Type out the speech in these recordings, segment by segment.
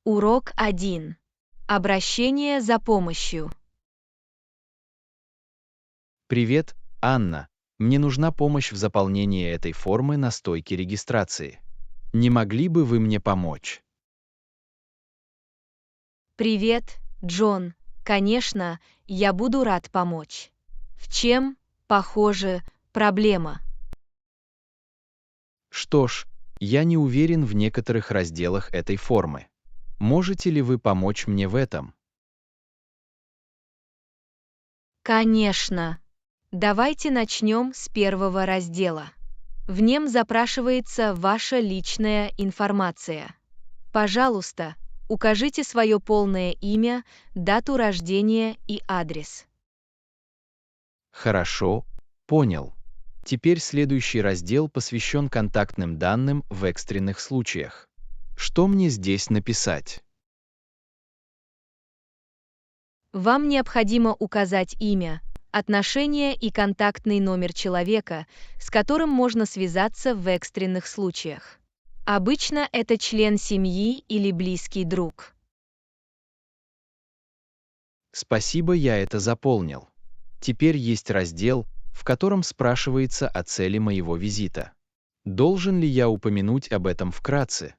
Урок 1. Обращение за помощью. Привет, Анна. Мне нужна помощь в заполнении этой формы на стойке регистрации. Не могли бы вы мне помочь? Привет, Джон. Конечно, я буду рад помочь. В чем, похоже, проблема? Что ж, я не уверен в некоторых разделах этой формы. Можете ли вы помочь мне в этом? Конечно. Давайте начнем с первого раздела. В нем запрашивается ваша личная информация. Пожалуйста, укажите свое полное имя, дату рождения и адрес. Хорошо, понял. Теперь следующий раздел посвящен контактным данным в экстренных случаях. Что мне здесь написать? Вам необходимо указать имя, отношение и контактный номер человека, с которым можно связаться в экстренных случаях. Обычно это член семьи или близкий друг. Спасибо, я это заполнил. Теперь есть раздел, в котором спрашивается о цели моего визита. Должен ли я упомянуть об этом вкратце?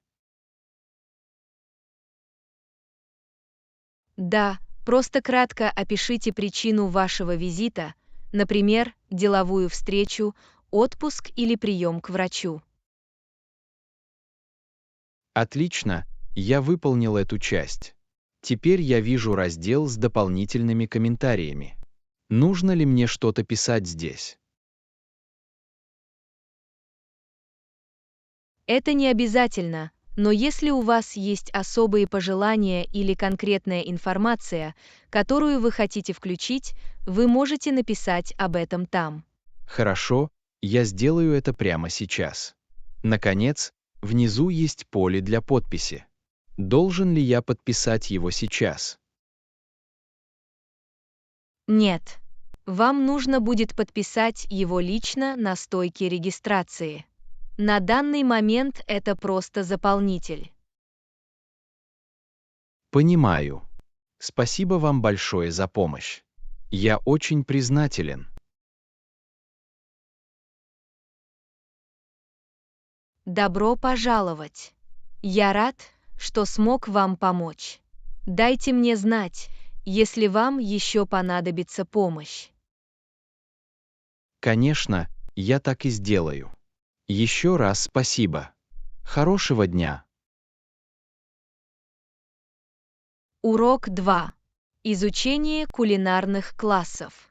Да, просто кратко опишите причину вашего визита, например, деловую встречу, отпуск или прием к врачу. Отлично, я выполнил эту часть. Теперь я вижу раздел с дополнительными комментариями. Нужно ли мне что-то писать здесь? Это не обязательно, но если у вас есть особые пожелания или конкретная информация, которую вы хотите включить, вы можете написать об этом там. Хорошо, я сделаю это прямо сейчас. Наконец, внизу есть поле для подписи. Должен ли я подписать его сейчас? Нет. Вам нужно будет подписать его лично на стойке регистрации. На данный момент это просто заполнитель. Понимаю. Спасибо вам большое за помощь. Я очень признателен. Добро пожаловать. Я рад, что смог вам помочь. Дайте мне знать, если вам еще понадобится помощь. Конечно, я так и сделаю. Еще раз спасибо. Хорошего дня. Урок 2. Изучение кулинарных классов.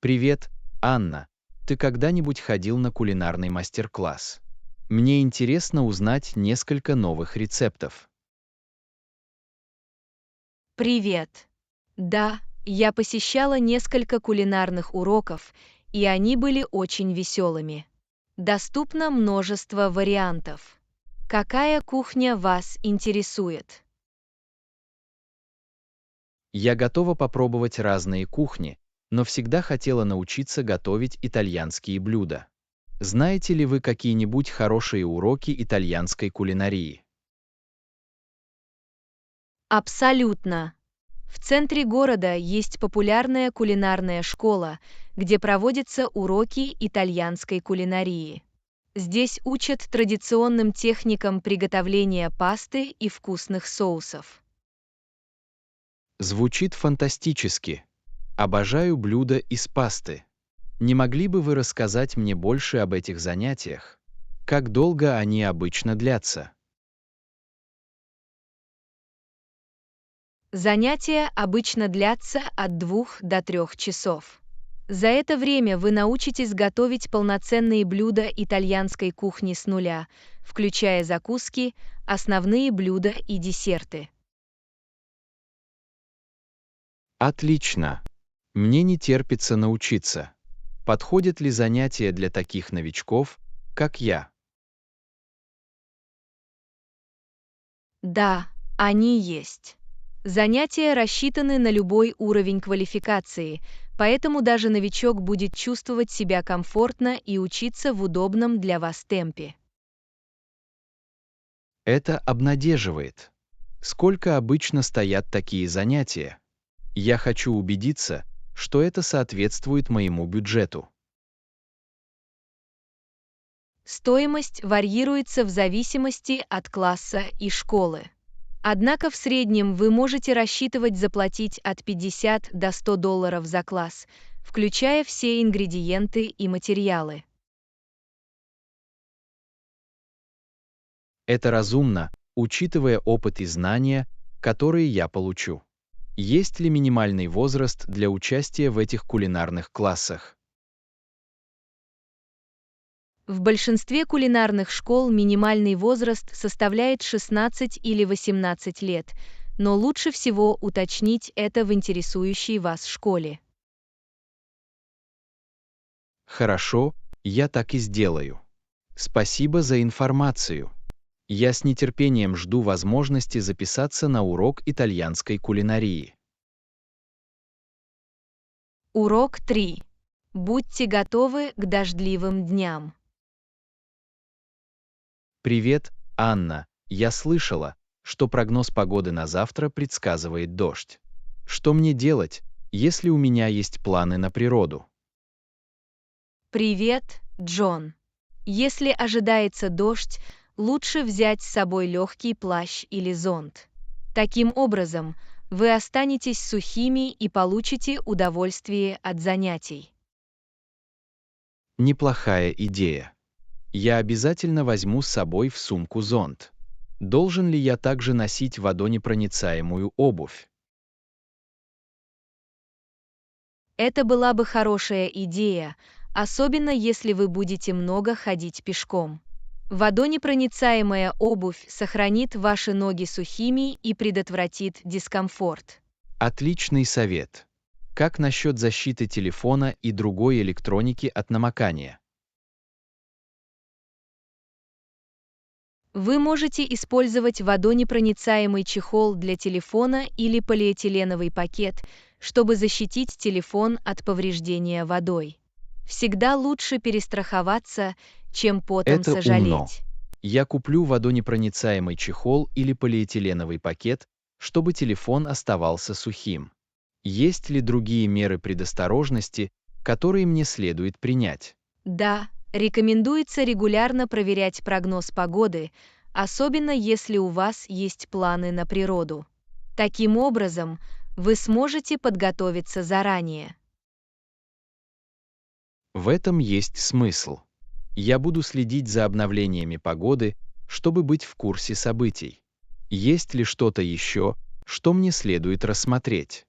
Привет, Анна. Ты когда-нибудь ходил на кулинарный мастер-класс? Мне интересно узнать несколько новых рецептов. Привет. Да, я посещала несколько кулинарных уроков, и они были очень веселыми. Доступно множество вариантов. Какая кухня вас интересует? Я готова попробовать разные кухни, но всегда хотела научиться готовить итальянские блюда. Знаете ли вы какие-нибудь хорошие уроки итальянской кулинарии? Абсолютно. В центре города есть популярная кулинарная школа, где проводятся уроки итальянской кулинарии. Здесь учат традиционным техникам приготовления пасты и вкусных соусов. Звучит фантастически. Обожаю блюда из пасты. Не могли бы вы рассказать мне больше об этих занятиях? Как долго они обычно длятся? Занятия обычно длятся от 2 до 3 часов. За это время вы научитесь готовить полноценные блюда итальянской кухни с нуля, включая закуски, основные блюда и десерты. Отлично. Мне не терпится научиться. Подходят ли занятия для таких новичков, как я? Да, они есть. Занятия рассчитаны на любой уровень квалификации, поэтому даже новичок будет чувствовать себя комфортно и учиться в удобном для вас темпе. Это обнадеживает. Сколько обычно стоят такие занятия? Я хочу убедиться, что это соответствует моему бюджету. Стоимость варьируется в зависимости от класса и школы. Однако в среднем вы можете рассчитывать заплатить от 50 до $100 за класс, включая все ингредиенты и материалы. Это разумно, учитывая опыт и знания, которые я получу. Есть ли минимальный возраст для участия в этих кулинарных классах? В большинстве кулинарных школ минимальный возраст составляет 16 или 18 лет, но лучше всего уточнить это в интересующей вас школе. Хорошо, я так и сделаю. Спасибо за информацию. Я с нетерпением жду возможности записаться на урок итальянской кулинарии. Урок 3. Будьте готовы к дождливым дням. Привет, Анна. Я слышала, что прогноз погоды на завтра предсказывает дождь. Что мне делать, если у меня есть планы на природу? Привет, Джон. Если ожидается дождь, лучше взять с собой легкий плащ или зонт. Таким образом, вы останетесь сухими и получите удовольствие от занятий. Неплохая идея. Я обязательно возьму с собой в сумку зонт. Должен ли я также носить водонепроницаемую обувь? Это была бы хорошая идея, особенно если вы будете много ходить пешком. Водонепроницаемая обувь сохранит ваши ноги сухими и предотвратит дискомфорт. Отличный совет. Как насчет защиты телефона и другой электроники от намокания? Вы можете использовать водонепроницаемый чехол для телефона или полиэтиленовый пакет, чтобы защитить телефон от повреждения водой. Всегда лучше перестраховаться, чем потом Это умно. сожалеть. Я куплю водонепроницаемый чехол или полиэтиленовый пакет, чтобы телефон оставался сухим. Есть ли другие меры предосторожности, которые мне следует принять? Да, рекомендуется регулярно проверять прогноз погоды, особенно если у вас есть планы на природу. Таким образом, вы сможете подготовиться заранее. В этом есть смысл. Я буду следить за обновлениями погоды, чтобы быть в курсе событий. Есть ли что-то еще, что мне следует рассмотреть?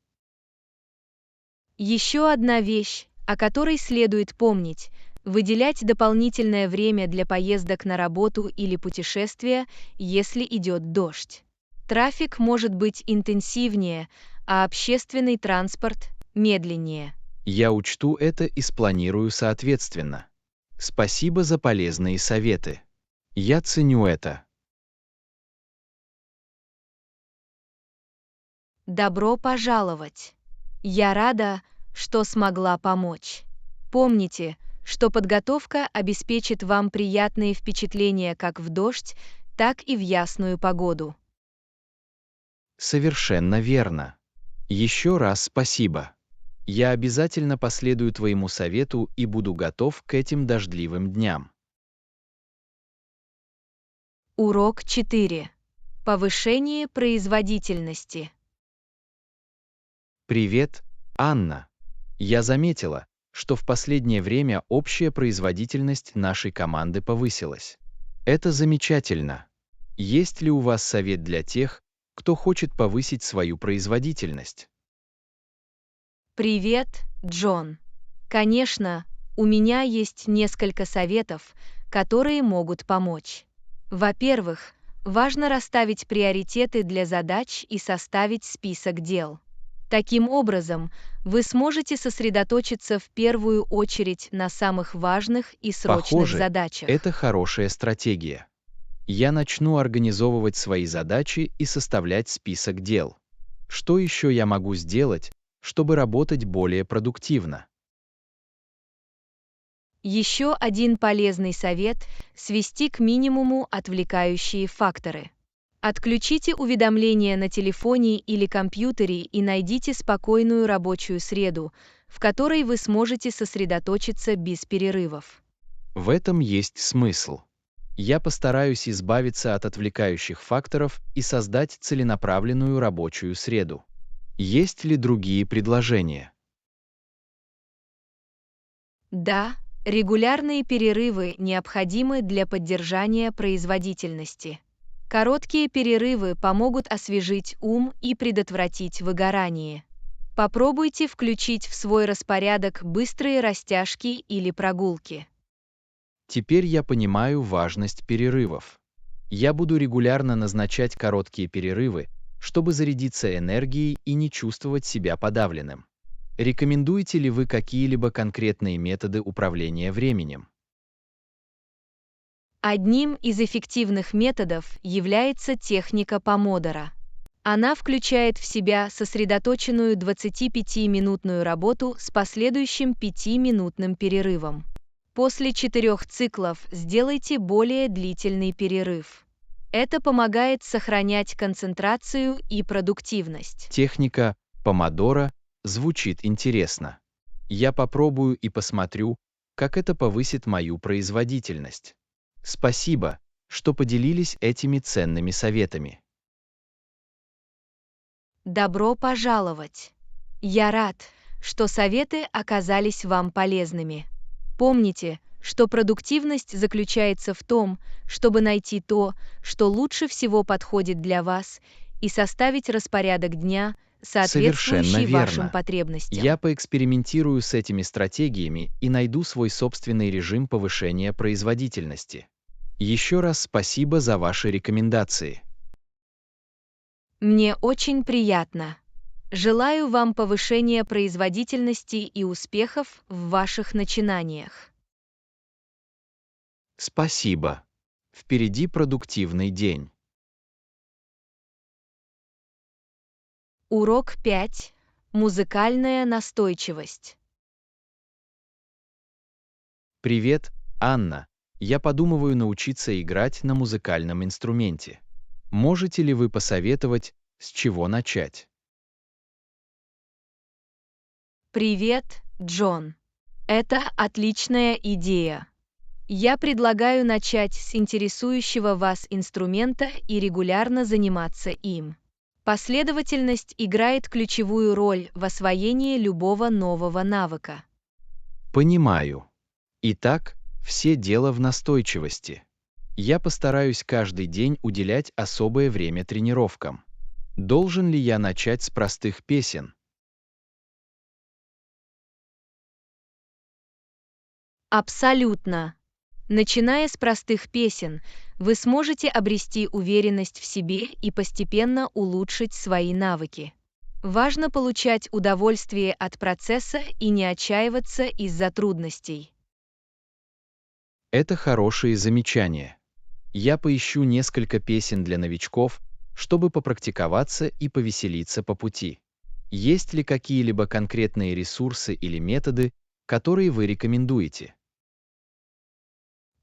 Еще одна вещь, о которой следует помнить – выделять дополнительное время для поездок на работу или путешествия, если идет дождь. Трафик может быть интенсивнее, а общественный транспорт – медленнее. Я учту это и спланирую соответственно. Спасибо за полезные советы. Я ценю это. Добро пожаловать! Я рада, что смогла помочь. Помните, что подготовка обеспечит вам приятные впечатления как в дождь, так и в ясную погоду. Совершенно верно. Еще раз спасибо. Я обязательно последую твоему совету и буду готов к этим дождливым дням. Урок 4. Повышение производительности. Привет, Анна. Я заметила, что в последнее время общая производительность нашей команды повысилась. Это замечательно. Есть ли у вас совет для тех, кто хочет повысить свою производительность? Привет, Джон. Конечно, у меня есть несколько советов, которые могут помочь. Во-первых, важно расставить приоритеты для задач и составить список дел. Таким образом, вы сможете сосредоточиться в первую очередь на самых важных и срочных Похоже, задачах. это хорошая стратегия. Я начну организовывать свои задачи и составлять список дел. Что еще я могу сделать, чтобы работать более продуктивно? Еще один полезный совет – свести к минимуму отвлекающие факторы. Отключите уведомления на телефоне или компьютере и найдите спокойную рабочую среду, в которой вы сможете сосредоточиться без перерывов. В этом есть смысл. Я постараюсь избавиться от отвлекающих факторов и создать целенаправленную рабочую среду. Есть ли другие предложения? Да, регулярные перерывы необходимы для поддержания производительности. Короткие перерывы помогут освежить ум и предотвратить выгорание. Попробуйте включить в свой распорядок быстрые растяжки или прогулки. Теперь я понимаю важность перерывов. Я буду регулярно назначать короткие перерывы, чтобы зарядиться энергией и не чувствовать себя подавленным. Рекомендуете ли вы какие-либо конкретные методы управления временем? Одним из эффективных методов является техника помодоро. Она включает в себя сосредоточенную 25-минутную работу с последующим 5-минутным перерывом. После 4 циклов сделайте более длительный перерыв. Это помогает сохранять концентрацию и продуктивность. Техника помодоро звучит интересно. Я попробую и посмотрю, как это повысит мою производительность. Спасибо, что поделились этими ценными советами. Добро пожаловать! Я рад, что советы оказались вам полезными. Помните, что продуктивность заключается в том, чтобы найти то, что лучше всего подходит для вас, и составить распорядок дня, соответствующий Совершенно вашим верно. потребностям. Я поэкспериментирую с этими стратегиями и найду свой собственный режим повышения производительности. Еще раз спасибо за ваши рекомендации. Мне очень приятно. Желаю вам повышения производительности и успехов в ваших начинаниях. Спасибо. Впереди продуктивный день. Урок 5. Музыкальная настойчивость. Привет, Анна. Я подумываю научиться играть на музыкальном инструменте. Можете ли вы посоветовать, с чего начать? Привет, Джон. Это отличная идея. Я предлагаю начать с интересующего вас инструмента и регулярно заниматься им. Последовательность играет ключевую роль в освоении любого нового навыка. Понимаю. Итак, все дело в настойчивости. Я постараюсь каждый день уделять особое время тренировкам. Должен ли я начать с простых песен? Абсолютно. Начиная с простых песен, вы сможете обрести уверенность в себе и постепенно улучшить свои навыки. Важно получать удовольствие от процесса и не отчаиваться из-за трудностей. Это хорошие замечания. Я поищу несколько песен для новичков, чтобы попрактиковаться и повеселиться по пути. Есть ли какие-либо конкретные ресурсы или методы, которые вы рекомендуете?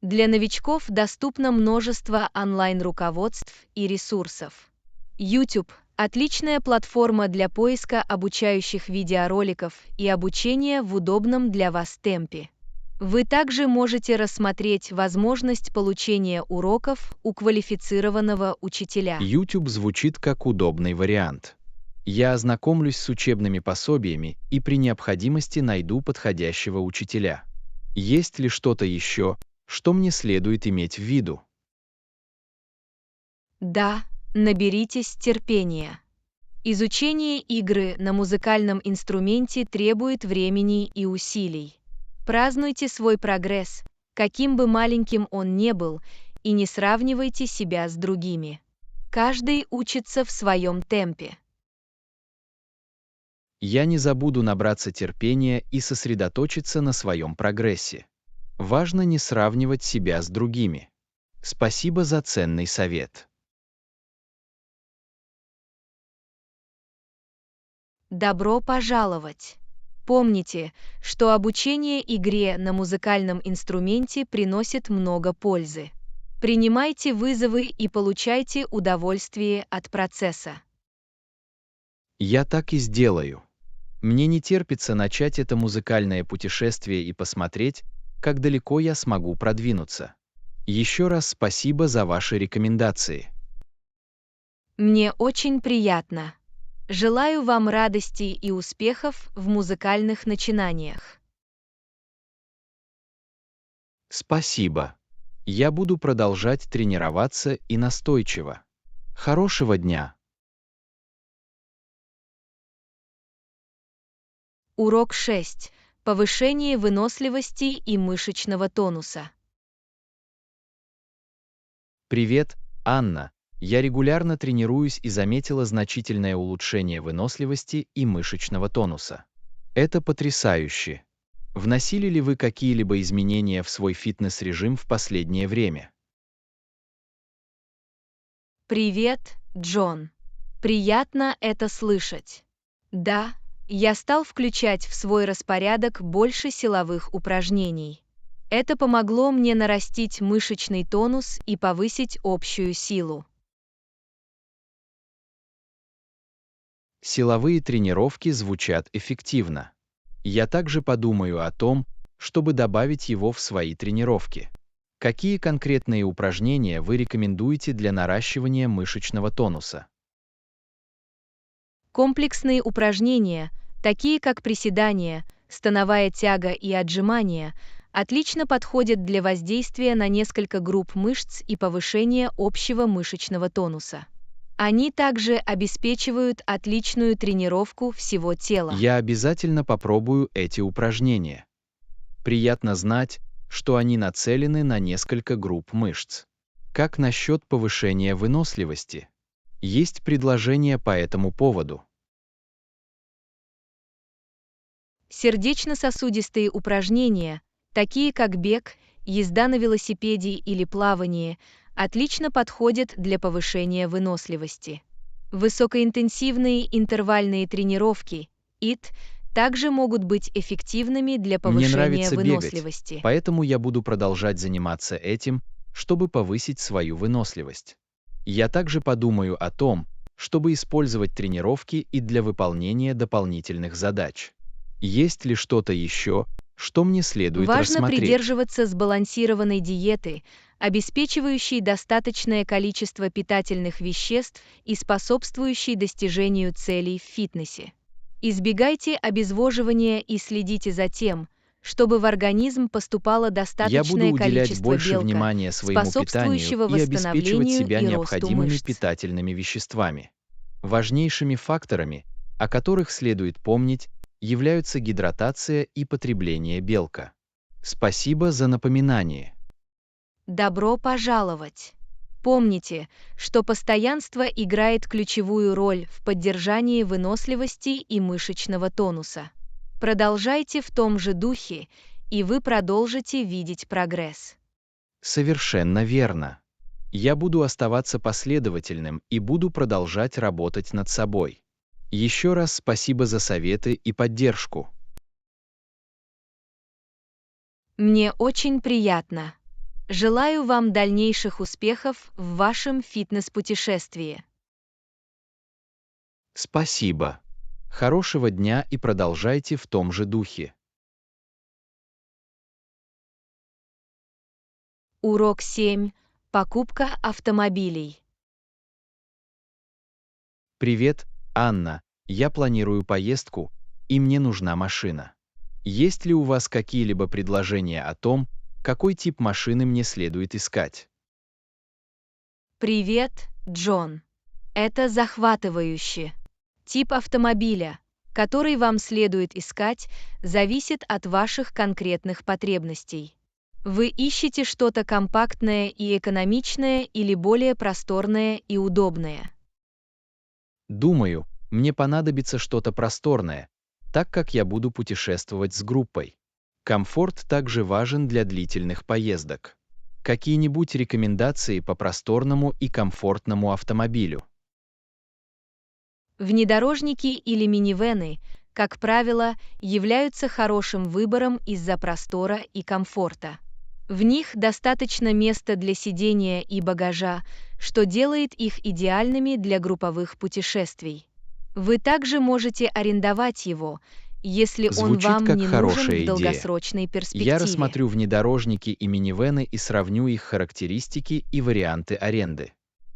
Для новичков доступно множество онлайн-руководств и ресурсов. YouTube – отличная платформа для поиска обучающих видеороликов и обучения в удобном для вас темпе. Вы также можете рассмотреть возможность получения уроков у квалифицированного учителя. YouTube звучит как удобный вариант. Я ознакомлюсь с учебными пособиями и при необходимости найду подходящего учителя. Есть ли что-то еще, что мне следует иметь в виду? Да, наберитесь терпения. Изучение игры на музыкальном инструменте требует времени и усилий. Празднуйте свой прогресс, каким бы маленьким он ни был, и не сравнивайте себя с другими. Каждый учится в своем темпе. Я не забуду набраться терпения и сосредоточиться на своем прогрессе. Важно не сравнивать себя с другими. Спасибо за ценный совет. Добро пожаловать! Помните, что обучение игре на музыкальном инструменте приносит много пользы. Принимайте вызовы и получайте удовольствие от процесса. Я так и сделаю. Мне не терпится начать это музыкальное путешествие и посмотреть, как далеко я смогу продвинуться. Еще раз спасибо за ваши рекомендации. Мне очень приятно. Желаю вам радости и успехов в музыкальных начинаниях. Спасибо. Я буду продолжать тренироваться и настойчиво. Хорошего дня. Урок 6. Повышение выносливости и мышечного тонуса. Привет, Анна. Я регулярно тренируюсь и заметила значительное улучшение выносливости и мышечного тонуса. Это потрясающе. Вносили ли вы какие-либо изменения в свой фитнес-режим в последнее время? Привет, Джон. Приятно это слышать. Да, я стал включать в свой распорядок больше силовых упражнений. Это помогло мне нарастить мышечный тонус и повысить общую силу. Силовые тренировки звучат эффективно. Я также подумаю о том, чтобы добавить его в свои тренировки. Какие конкретные упражнения вы рекомендуете для наращивания мышечного тонуса? Комплексные упражнения, такие как приседания, становая тяга и отжимания, отлично подходят для воздействия на несколько групп мышц и повышения общего мышечного тонуса. Они также обеспечивают отличную тренировку всего тела. Я обязательно попробую эти упражнения. Приятно знать, что они нацелены на несколько групп мышц. Как насчет повышения выносливости? Есть предложения по этому поводу? Сердечно-сосудистые упражнения, такие как бег, езда на велосипеде или плавание, отлично подходят для повышения выносливости. Высокоинтенсивные интервальные тренировки, ИТ, также могут быть эффективными для Мне повышения нравится выносливости. бегать, поэтому я буду продолжать заниматься этим, чтобы повысить свою выносливость. Я также подумаю о том, чтобы использовать тренировки и для выполнения дополнительных задач. Есть ли что-то еще, что мне следует Важно рассмотреть? придерживаться сбалансированной диеты, обеспечивающей достаточное количество питательных веществ и способствующей достижению целей в фитнесе. Избегайте обезвоживания и следите за тем, чтобы в организм поступало Я буду достаточное уделять количество больше белка, внимания своему питанию способствующего и обеспечивать восстановлению себя и росту необходимыми мышц. питательными веществами. Важнейшими факторами, о которых следует помнить, являются гидратация и потребление белка. Спасибо за напоминание. Добро пожаловать! Помните, что постоянство играет ключевую роль в поддержании выносливости и мышечного тонуса. Продолжайте в том же духе, и вы продолжите видеть прогресс. Совершенно верно. Я буду оставаться последовательным и буду продолжать работать над собой. Еще раз спасибо за советы и поддержку. Мне очень приятно. Желаю вам дальнейших успехов в вашем фитнес-путешествии. Спасибо. Хорошего дня и продолжайте в том же духе. Урок 7. Покупка автомобилей. Привет, Анна. Я планирую поездку, и мне нужна машина. Есть ли у вас какие-либо предложения о том, какой тип машины мне следует искать? Привет, Джон. Это захватывающе. Тип автомобиля, который вам следует искать, зависит от ваших конкретных потребностей. Вы ищете что-то компактное и экономичное или более просторное и удобное? Думаю, мне понадобится что-то просторное, так как я буду путешествовать с группой. Комфорт также важен для длительных поездок. Какие-нибудь рекомендации по просторному и комфортному автомобилю? Внедорожники или минивэны, как правило, являются хорошим выбором из-за простора и комфорта. В них достаточно места для сидения и багажа, что делает их идеальными для групповых путешествий. Вы также можете арендовать его, если он Звучит вам как не нужен в хорошая идея. долгосрочной Я перспективе. рассмотрю внедорожники и минивэны и сравню их характеристики и варианты аренды.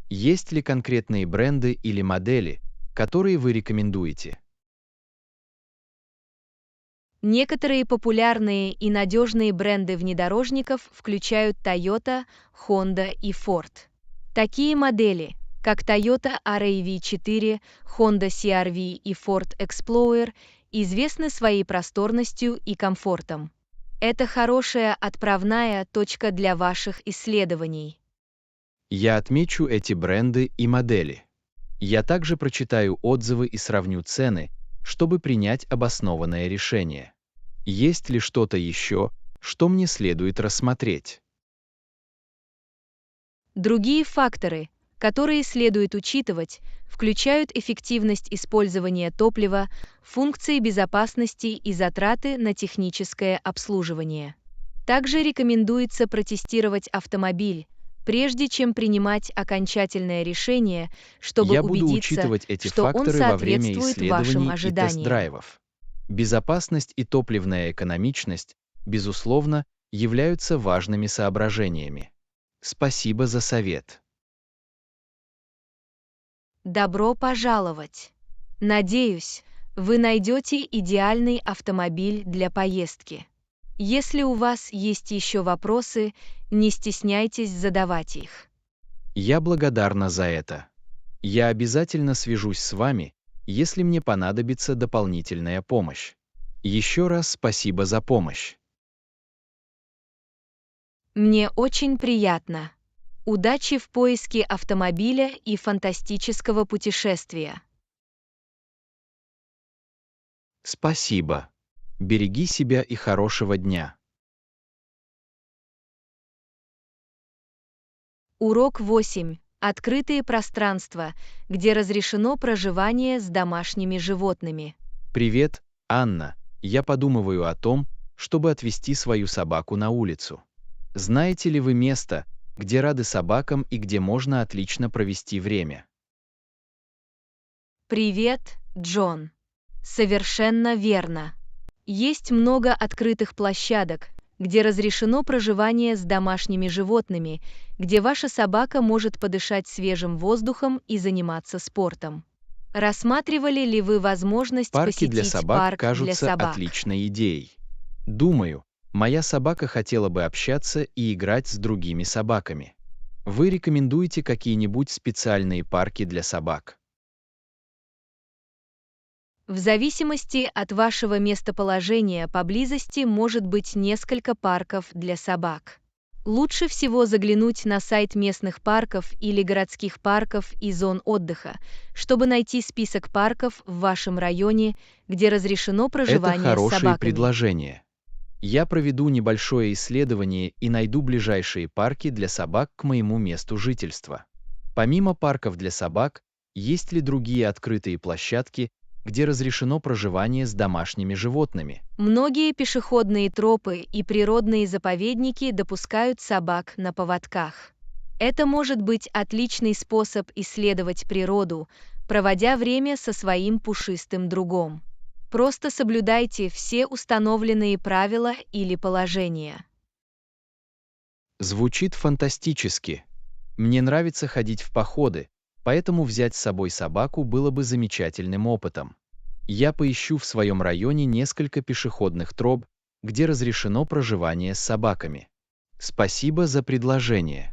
Есть ли конкретные бренды или модели, которые вы рекомендуете? Некоторые популярные и надежные бренды внедорожников включают Toyota, Honda и Ford. Такие модели, как Toyota RAV4, Honda CR-V и Ford Explorer, известны своей просторностью и комфортом. Это хорошая отправная точка для ваших исследований. Я отмечу эти бренды и модели. Я также прочитаю отзывы и сравню цены, чтобы принять обоснованное решение. Есть ли что-то еще, что мне следует рассмотреть? Другие факторы, которые следует учитывать, включают эффективность использования топлива, функции безопасности и затраты на техническое обслуживание. Также рекомендуется протестировать автомобиль, прежде чем принимать окончательное решение, чтобы Я буду убедиться, учитывать эти что он факторы во время соответствует вашим исследований и ожиданиям. тест-драйвов. Безопасность и топливная экономичность, безусловно, являются важными соображениями. Спасибо за совет. Добро пожаловать! Надеюсь, вы найдете идеальный автомобиль для поездки. Если у вас есть еще вопросы, не стесняйтесь задавать их. Я благодарна за это. Я обязательно свяжусь с вами, если мне понадобится дополнительная помощь. Еще раз спасибо за помощь. Мне очень приятно. Удачи в поиске автомобиля и фантастического путешествия. Спасибо. Береги себя и хорошего дня. Урок 8. Открытые пространства, где разрешено проживание с домашними животными. Привет, Анна. Я подумываю о том, чтобы отвезти свою собаку на улицу. Знаете ли вы место, где рады собакам и где можно отлично провести время? Привет, Джон. Совершенно верно. Есть много открытых площадок, где разрешено проживание с домашними животными, где ваша собака может подышать свежим воздухом и заниматься спортом. Рассматривали ли вы возможность Парки посетить для собак парк для кажутся собак? отличной идеей. Думаю, моя собака хотела бы общаться и играть с другими собаками. Вы рекомендуете какие-нибудь специальные парки для собак? В зависимости от вашего местоположения поблизости может быть несколько парков для собак. Лучше всего заглянуть на сайт местных парков или городских парков и зон отдыха, чтобы найти список парков в вашем районе, где разрешено Это проживание с хорошие собаками. предложения. Я проведу небольшое исследование и найду ближайшие парки для собак к моему месту жительства. Помимо парков для собак, есть ли другие открытые площадки, где разрешено проживание с домашними животными? Многие пешеходные тропы и природные заповедники допускают собак на поводках. Это может быть отличный способ исследовать природу, проводя время со своим пушистым другом. Просто соблюдайте все установленные правила или положения. Звучит фантастически. Мне нравится ходить в походы, поэтому взять с собой собаку было бы замечательным опытом. Я поищу в своем районе несколько пешеходных троп, где разрешено проживание с собаками. Спасибо за предложение.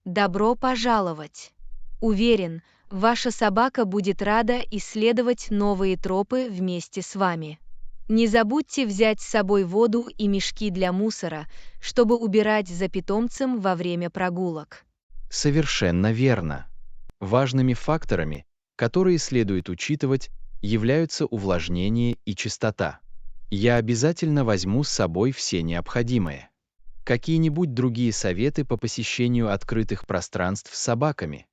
Добро пожаловать! Уверен, ваша собака будет рада исследовать новые тропы вместе с вами. Не забудьте взять с собой воду и мешки для мусора, чтобы убирать за питомцем во время прогулок. Совершенно верно. Важными факторами, которые следует учитывать, являются увлажнение и чистота. Я обязательно возьму с собой все необходимое. Какие-нибудь другие советы по посещению открытых пространств с собаками?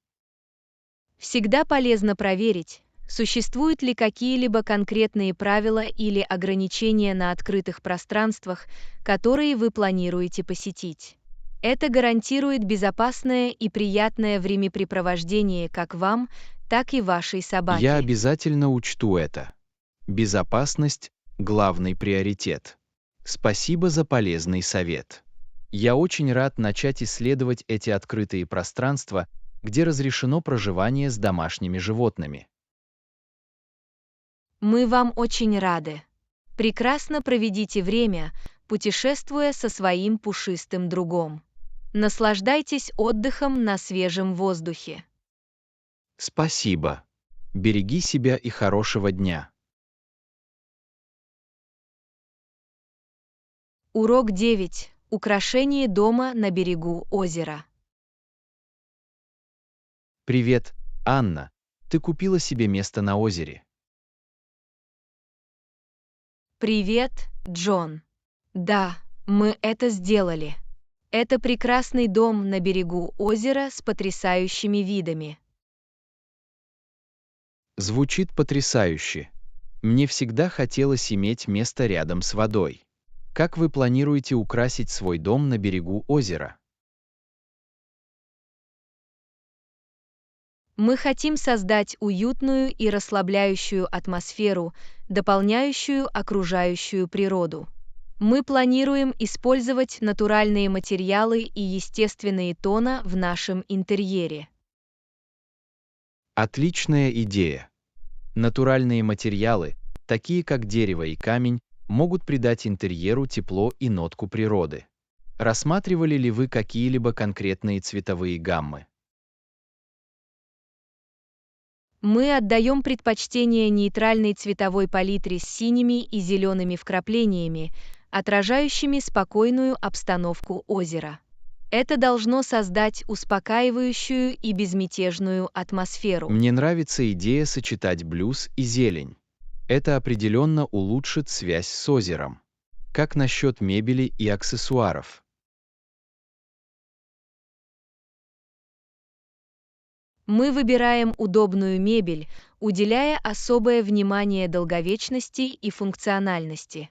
Всегда полезно проверить, Существуют ли какие-либо конкретные правила или ограничения на открытых пространствах, которые вы планируете посетить? Это гарантирует безопасное и приятное времяпрепровождение как вам, так и вашей Я собаке. обязательно учту это. Безопасность – главный приоритет. Спасибо за полезный совет. Я очень рад начать исследовать эти открытые пространства, где разрешено проживание с домашними животными. Мы вам очень рады. Прекрасно проведите время, путешествуя со своим пушистым другом. Наслаждайтесь отдыхом на свежем воздухе. Спасибо. Береги себя и хорошего дня. Урок 9. Украшение дома на берегу озера. Привет, Анна. Ты купила себе место на озере. Привет, Джон. Да, мы это сделали. Это прекрасный дом на берегу озера с потрясающими видами. Звучит потрясающе. Мне всегда хотелось иметь место рядом с водой. Как вы планируете украсить свой дом на берегу озера? Мы хотим создать уютную и расслабляющую атмосферу, дополняющую окружающую природу. Мы планируем использовать натуральные материалы и естественные тона в нашем интерьере. Отличная идея. Натуральные материалы, такие как дерево и камень, могут придать интерьеру тепло и нотку природы. Рассматривали ли вы какие-либо конкретные цветовые гаммы? Мы отдаем предпочтение нейтральной цветовой палитре с синими и зелеными вкраплениями, отражающими спокойную обстановку озера. Это должно создать успокаивающую и безмятежную атмосферу. Мне нравится идея сочетать блюз и зелень. Это определенно улучшит связь с озером. Как насчет мебели и аксессуаров? Мы выбираем удобную мебель, уделяя особое внимание долговечности и функциональности.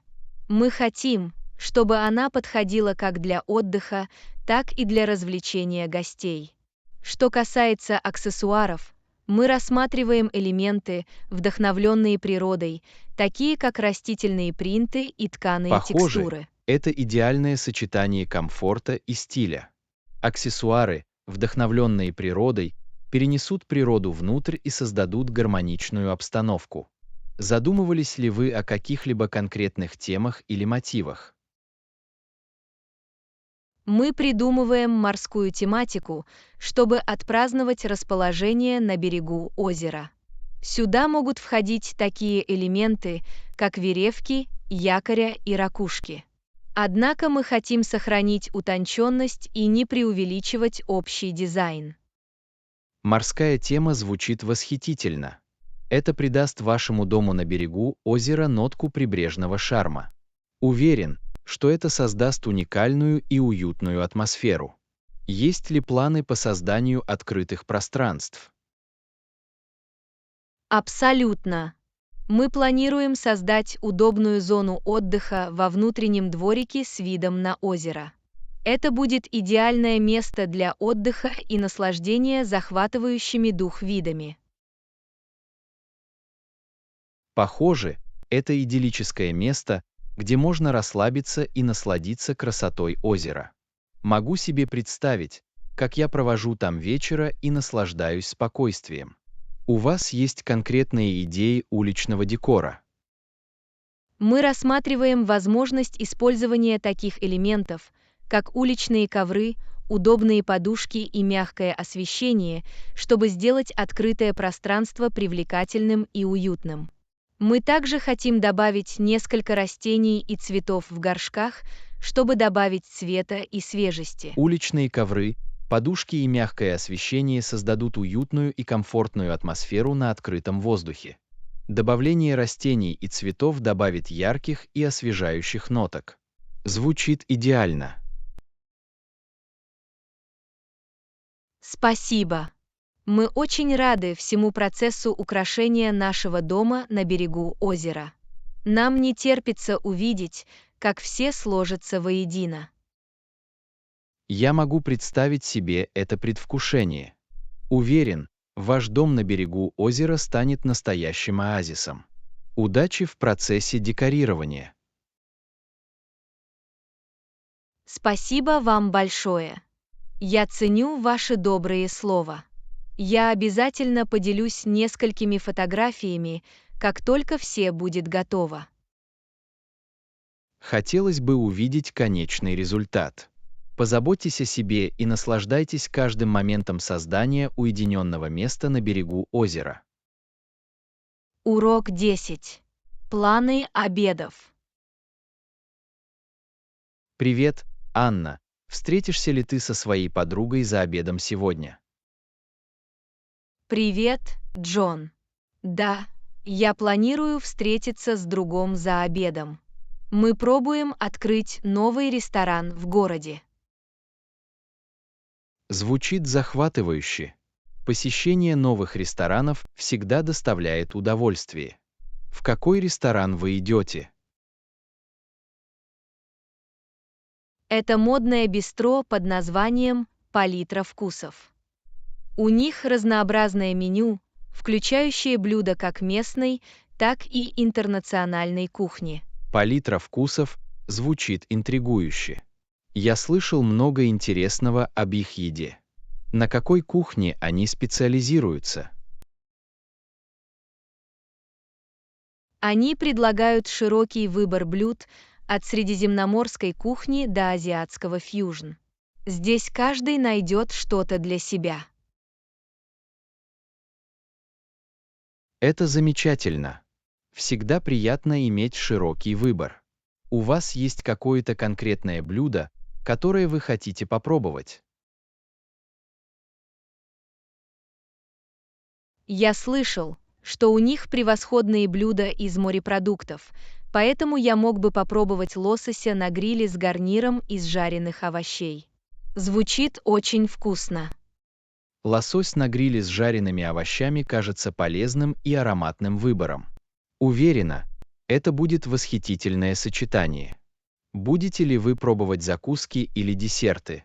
Мы хотим, чтобы она подходила как для отдыха, так и для развлечения гостей. Что касается аксессуаров, мы рассматриваем элементы, вдохновленные природой, такие как растительные принты и тканые Похоже, текстуры. это идеальное сочетание комфорта и стиля. Аксессуары, вдохновленные природой, перенесут природу внутрь и создадут гармоничную обстановку. Задумывались ли вы о каких-либо конкретных темах или мотивах? Мы придумываем морскую тематику, чтобы отпраздновать расположение на берегу озера. Сюда могут входить такие элементы, как веревки, якоря и ракушки. Однако мы хотим сохранить утонченность и не преувеличивать общий дизайн. Морская тема звучит восхитительно. Это придаст вашему дому на берегу озера нотку прибрежного шарма. Уверен, что это создаст уникальную и уютную атмосферу. Есть ли планы по созданию открытых пространств? Абсолютно. Мы планируем создать удобную зону отдыха во внутреннем дворике с видом на озеро. Это будет идеальное место для отдыха и наслаждения захватывающими дух видами. Похоже, это идиллическое место, где можно расслабиться и насладиться красотой озера. Могу себе представить, как я провожу там вечера и наслаждаюсь спокойствием. У вас есть конкретные идеи уличного декора? Мы рассматриваем возможность использования таких элементов, как уличные ковры, удобные подушки и мягкое освещение, чтобы сделать открытое пространство привлекательным и уютным. Мы также хотим добавить несколько растений и цветов в горшках, чтобы добавить цвета и свежести. Уличные ковры, подушки и мягкое освещение создадут уютную и комфортную атмосферу на открытом воздухе. Добавление растений и цветов добавит ярких и освежающих ноток. Звучит идеально. Спасибо. Мы очень рады всему процессу украшения нашего дома на берегу озера. Нам не терпится увидеть, как все сложатся воедино. Я могу представить себе это предвкушение. Уверен, ваш дом на берегу озера станет настоящим оазисом. Удачи в процессе декорирования. Спасибо вам большое. Я ценю ваши добрые слова. Я обязательно поделюсь несколькими фотографиями, как только все будет готово. Хотелось бы увидеть конечный результат. Позаботьтесь о себе и наслаждайтесь каждым моментом создания уединенного места на берегу озера. Урок 10. Планы обедов. Привет, Анна. Встретишься ли ты со своей подругой за обедом сегодня? Привет, Джон. Да, я планирую встретиться с другом за обедом. Мы пробуем открыть новый ресторан в городе. Звучит захватывающе. Посещение новых ресторанов всегда доставляет удовольствие. В какой ресторан вы идете? Это модное бистро под названием «Палитра вкусов». У них разнообразное меню, включающее блюда как местной, так и интернациональной кухни. Палитра вкусов звучит интригующе. Я слышал много интересного об их еде. На какой кухне они специализируются? Они предлагают широкий выбор блюд от средиземноморской кухни до азиатского фьюжн. Здесь каждый найдет что-то для себя. Это замечательно. Всегда приятно иметь широкий выбор. У вас есть какое-то конкретное блюдо, которое вы хотите попробовать? Я слышал, что у них превосходные блюда из морепродуктов, поэтому я мог бы попробовать лосося на гриле с гарниром из жареных овощей. Звучит очень вкусно. Лосось на гриле с жареными овощами кажется полезным и ароматным выбором. Уверена, это будет восхитительное сочетание. Будете ли вы пробовать закуски или десерты?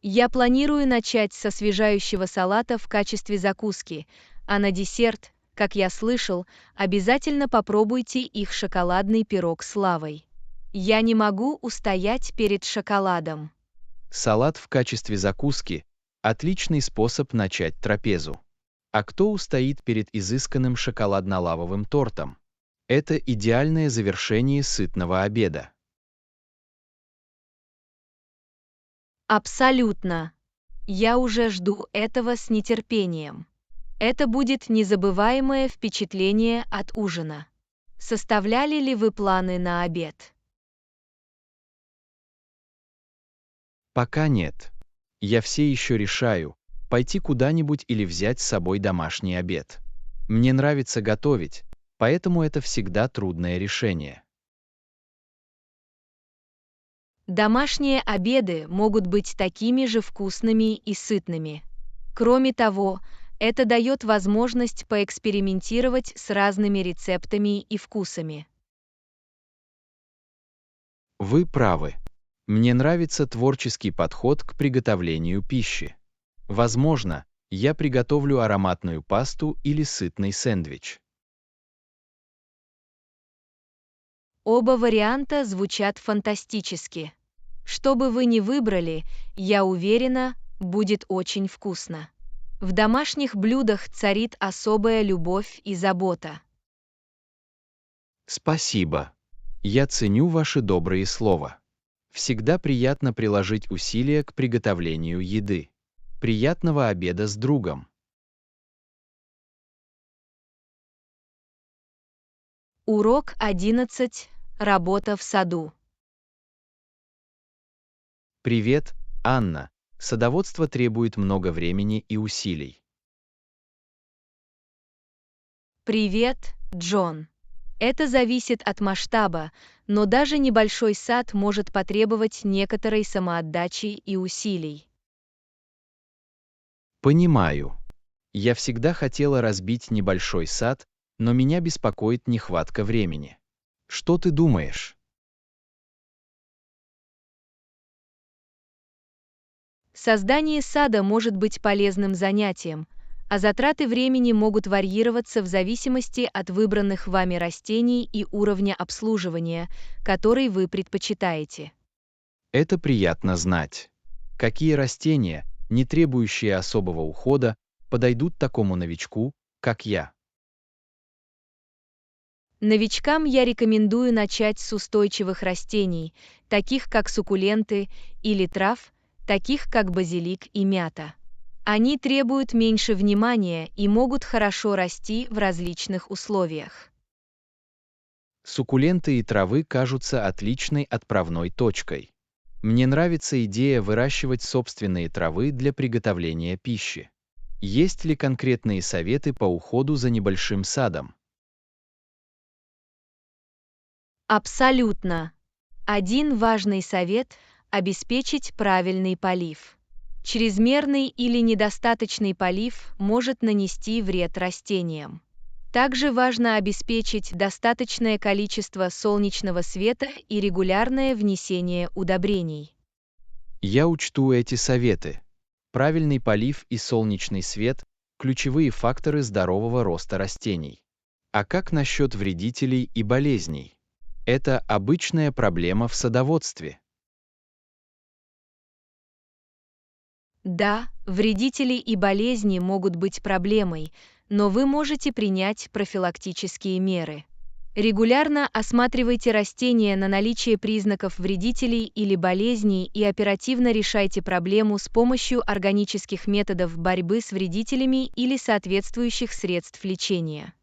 Я планирую начать с освежающего салата в качестве закуски, а на десерт, как я слышал, обязательно попробуйте их шоколадный пирог с лавой. Я не могу устоять перед шоколадом. Салат в качестве закуски – отличный способ начать трапезу. А кто устоит перед изысканным шоколадно-лавовым тортом? Это идеальное завершение сытного обеда. Абсолютно. Я уже жду этого с нетерпением. Это будет незабываемое впечатление от ужина. Составляли ли вы планы на обед? Пока нет. Я все еще решаю, пойти куда-нибудь или взять с собой домашний обед. Мне нравится готовить, поэтому это всегда трудное решение. Домашние обеды могут быть такими же вкусными и сытными. Кроме того, это дает возможность поэкспериментировать с разными рецептами и вкусами. Вы правы. Мне нравится творческий подход к приготовлению пищи. Возможно, я приготовлю ароматную пасту или сытный сэндвич. Оба варианта звучат фантастически. Что бы вы ни выбрали, я уверена, будет очень вкусно. В домашних блюдах царит особая любовь и забота. Спасибо. Я ценю ваши добрые слова. Всегда приятно приложить усилия к приготовлению еды. Приятного обеда с другом. Урок 11. Работа в саду. Привет, Анна. Садоводство требует много времени и усилий. Привет, Джон. Это зависит от масштаба, но даже небольшой сад может потребовать некоторой самоотдачи и усилий. Понимаю. Я всегда хотела разбить небольшой сад, но меня беспокоит нехватка времени. Что ты думаешь? Создание сада может быть полезным занятием, а затраты времени могут варьироваться в зависимости от выбранных вами растений и уровня обслуживания, который вы предпочитаете. Это приятно знать. Какие растения, не требующие особого ухода, подойдут такому новичку, как я? Новичкам я рекомендую начать с устойчивых растений, таких как суккуленты, или трав, таких как базилик и мята. Они требуют меньше внимания и могут хорошо расти в различных условиях. Суккуленты и травы кажутся отличной отправной точкой. Мне нравится идея выращивать собственные травы для приготовления пищи. Есть ли конкретные советы по уходу за небольшим садом? Абсолютно. Один важный совет – обеспечить правильный полив. Чрезмерный или недостаточный полив может нанести вред растениям. Также важно обеспечить достаточное количество солнечного света и регулярное внесение удобрений. Я учту эти советы. Правильный полив и солнечный свет – ключевые факторы здорового роста растений. А как насчет вредителей и болезней? Это обычная проблема в садоводстве. Да, вредители и болезни могут быть проблемой, но вы можете принять профилактические меры. Регулярно осматривайте растения на наличие признаков вредителей или болезней и оперативно решайте проблему с помощью органических методов борьбы с вредителями или соответствующих средств лечения.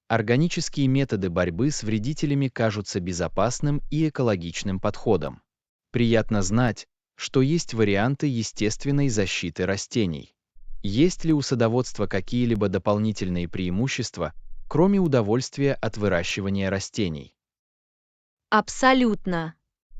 Органические методы борьбы с вредителями кажутся безопасным и экологичным подходом. Приятно знать, что есть варианты естественной защиты растений. Есть ли у садоводства какие-либо дополнительные преимущества, кроме удовольствия от выращивания растений? Абсолютно.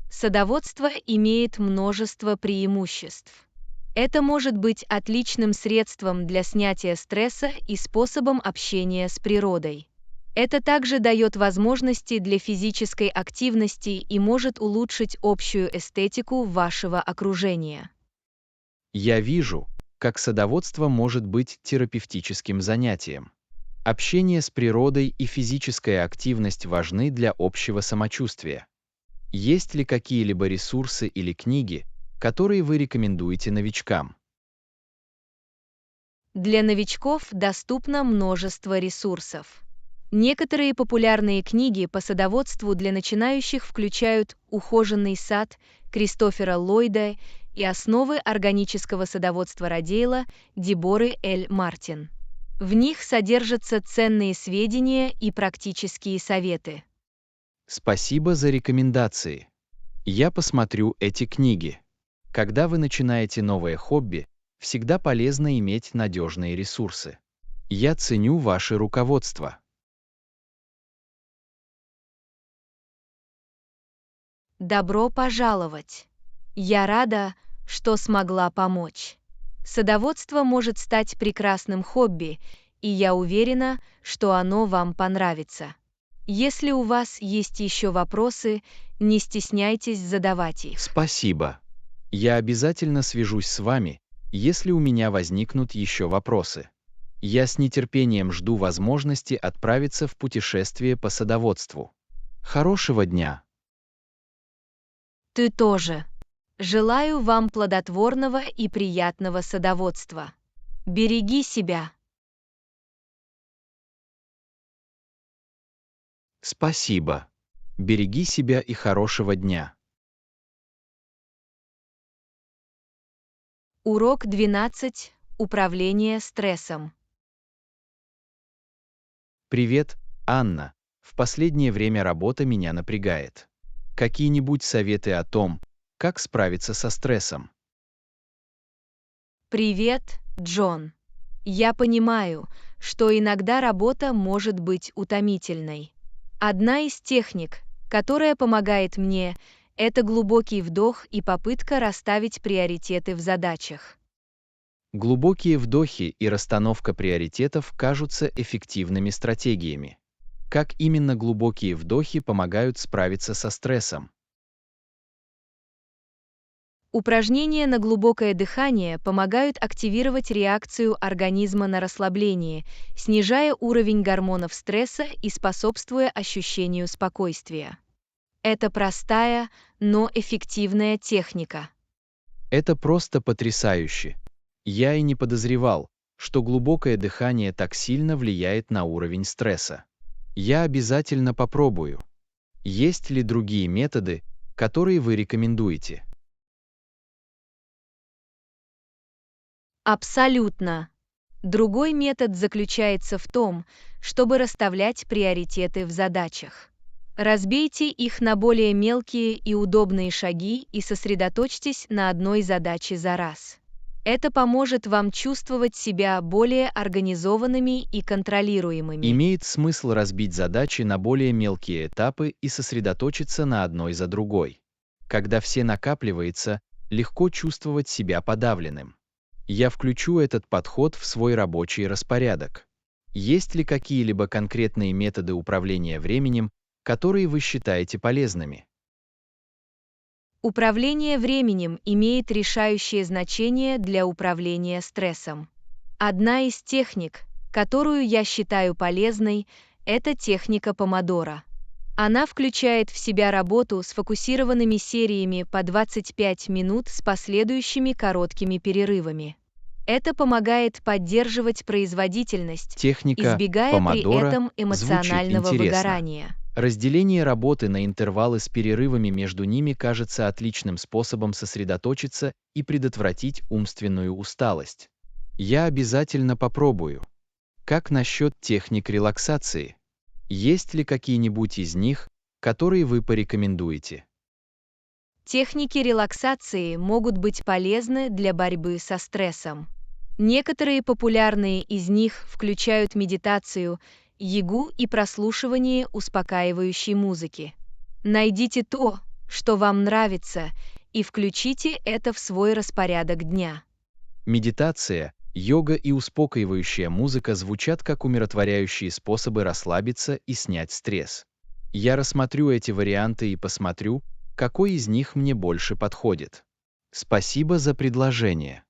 Садоводство имеет множество преимуществ. Это может быть отличным средством для снятия стресса и способом общения с природой. Это также дает возможности для физической активности и может улучшить общую эстетику вашего окружения. Я вижу, как садоводство может быть терапевтическим занятием. Общение с природой и физическая активность важны для общего самочувствия. Есть ли какие-либо ресурсы или книги, которые вы рекомендуете новичкам? Для новичков доступно множество ресурсов. Некоторые популярные книги по садоводству для начинающих включают «Ухоженный сад» Кристофера Ллойда и «Основы органического садоводства Родейла» Деборы Л. Мартин. В них содержатся ценные сведения и практические советы. Спасибо за рекомендации. Я посмотрю эти книги. Когда вы начинаете новое хобби, всегда полезно иметь надежные ресурсы. Я ценю ваше руководство. Добро пожаловать! Я рада, что смогла помочь. Садоводство может стать прекрасным хобби, и я уверена, что оно вам понравится. Если у вас есть еще вопросы, не стесняйтесь задавать их. Спасибо. Я обязательно свяжусь с вами, если у меня возникнут еще вопросы. Я с нетерпением жду возможности отправиться в путешествие по садоводству. Хорошего дня! Ты тоже. Желаю вам плодотворного и приятного садоводства. Береги себя. Спасибо. Береги себя и хорошего дня. Урок 12. Управление стрессом. Привет, Анна. В последнее время работа меня напрягает. Какие-нибудь советы о том, как справиться со стрессом? Привет, Джон. Я понимаю, что иногда работа может быть утомительной. Одна из техник, которая помогает мне, это глубокий вдох и попытка расставить приоритеты в задачах. Глубокие вдохи и расстановка приоритетов кажутся эффективными стратегиями. Как именно глубокие вдохи помогают справиться со стрессом? Упражнения на глубокое дыхание помогают активировать реакцию организма на расслабление, снижая уровень гормонов стресса и способствуя ощущению спокойствия. Это простая, но эффективная техника. Это просто потрясающе. Я и не подозревал, что глубокое дыхание так сильно влияет на уровень стресса. Я обязательно попробую. Есть ли другие методы, которые вы рекомендуете? Абсолютно. Другой метод заключается в том, чтобы расставлять приоритеты в задачах. Разбейте их на более мелкие и удобные шаги и сосредоточьтесь на одной задаче за раз. Это поможет вам чувствовать себя более организованными и контролируемыми. Имеет смысл разбить задачи на более мелкие этапы и сосредоточиться на одной за другой. Когда все накапливается, легко чувствовать себя подавленным. Я включу этот подход в свой рабочий распорядок. Есть ли какие-либо конкретные методы управления временем, которые вы считаете полезными? Управление временем имеет решающее значение для управления стрессом. Одна из техник, которую я считаю полезной, это техника помодоро. Она включает в себя работу с фокусированными сериями по 25 минут с последующими короткими перерывами. Это помогает поддерживать производительность, Техника избегая при помодоро этом звучит эмоционального интересно. выгорания. Разделение работы на интервалы с перерывами между ними кажется отличным способом сосредоточиться и предотвратить умственную усталость. Я обязательно попробую. Как насчет техник релаксации? Есть ли какие-нибудь из них, которые вы порекомендуете? Техники релаксации могут быть полезны для борьбы со стрессом. Некоторые популярные из них включают медитацию, йогу и прослушивание успокаивающей музыки. Найдите то, что вам нравится, и включите это в свой распорядок дня. Медитация, йога и успокаивающая музыка звучат как умиротворяющие способы расслабиться и снять стресс. Я рассмотрю эти варианты и посмотрю, какой из них мне больше подходит. Спасибо за предложение.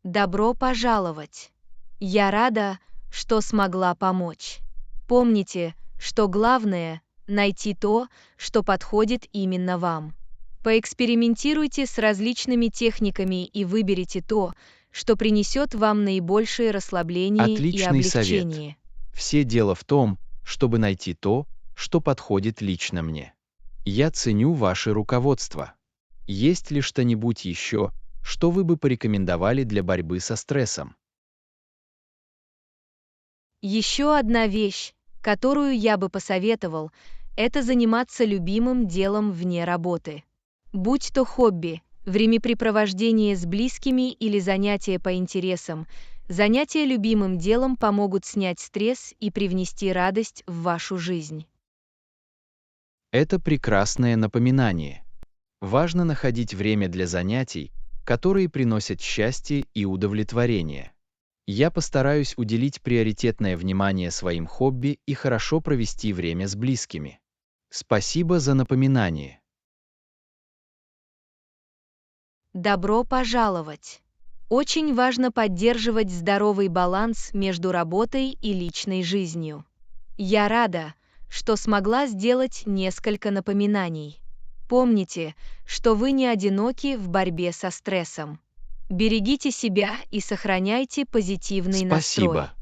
Добро пожаловать! Я рада, что смогла помочь. Помните, что главное – найти то, что подходит именно вам. Поэкспериментируйте с различными техниками и выберите то, что принесет вам наибольшее расслабление и Отличный совет. облегчение. Все дело в том, чтобы найти то, что подходит лично мне. Я ценю ваше руководство. Есть ли что-нибудь еще, что вы бы порекомендовали для борьбы со стрессом? Еще одна вещь, которую я бы посоветовал, это заниматься любимым делом вне работы. Будь то хобби, времяпрепровождение с близкими или занятия по интересам, занятия любимым делом помогут снять стресс и привнести радость в вашу жизнь. Это прекрасное напоминание. Важно находить время для занятий, которые приносят счастье и удовлетворение. Я постараюсь уделить приоритетное внимание своим хобби и хорошо провести время с близкими. Спасибо за напоминание. Добро пожаловать! Очень важно поддерживать здоровый баланс между работой и личной жизнью. Я рада, что смогла сделать несколько напоминаний. Помните, что вы не одиноки в борьбе со стрессом. Берегите себя и сохраняйте позитивный настрой. Спасибо.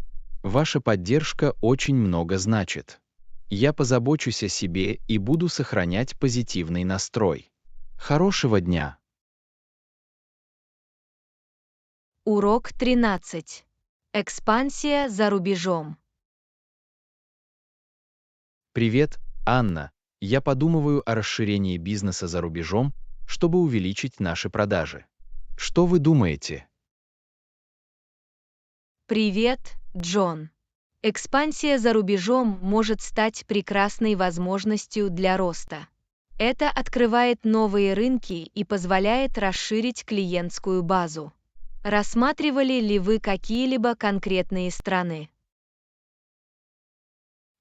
Ваша поддержка очень много значит. Я позабочусь о себе и буду сохранять позитивный настрой. Хорошего дня. Урок 13. Экспансия за рубежом. Привет, Анна. Я подумываю о расширении бизнеса за рубежом, чтобы увеличить наши продажи. Что вы думаете? Привет, Джон. Экспансия за рубежом может стать прекрасной возможностью для роста. Это открывает новые рынки и позволяет расширить клиентскую базу. Рассматривали ли вы какие-либо конкретные страны?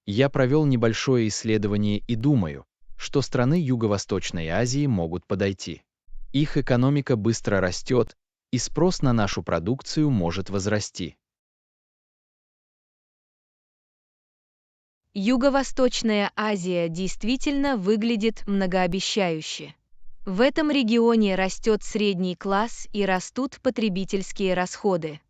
Я провел небольшое исследование и думаю, что страны Юго-Восточной Азии могут подойти. Их экономика быстро растет, и спрос на нашу продукцию может возрасти. Юго-Восточная Азия действительно выглядит многообещающе. В этом регионе растет средний класс и растут потребительские расходы.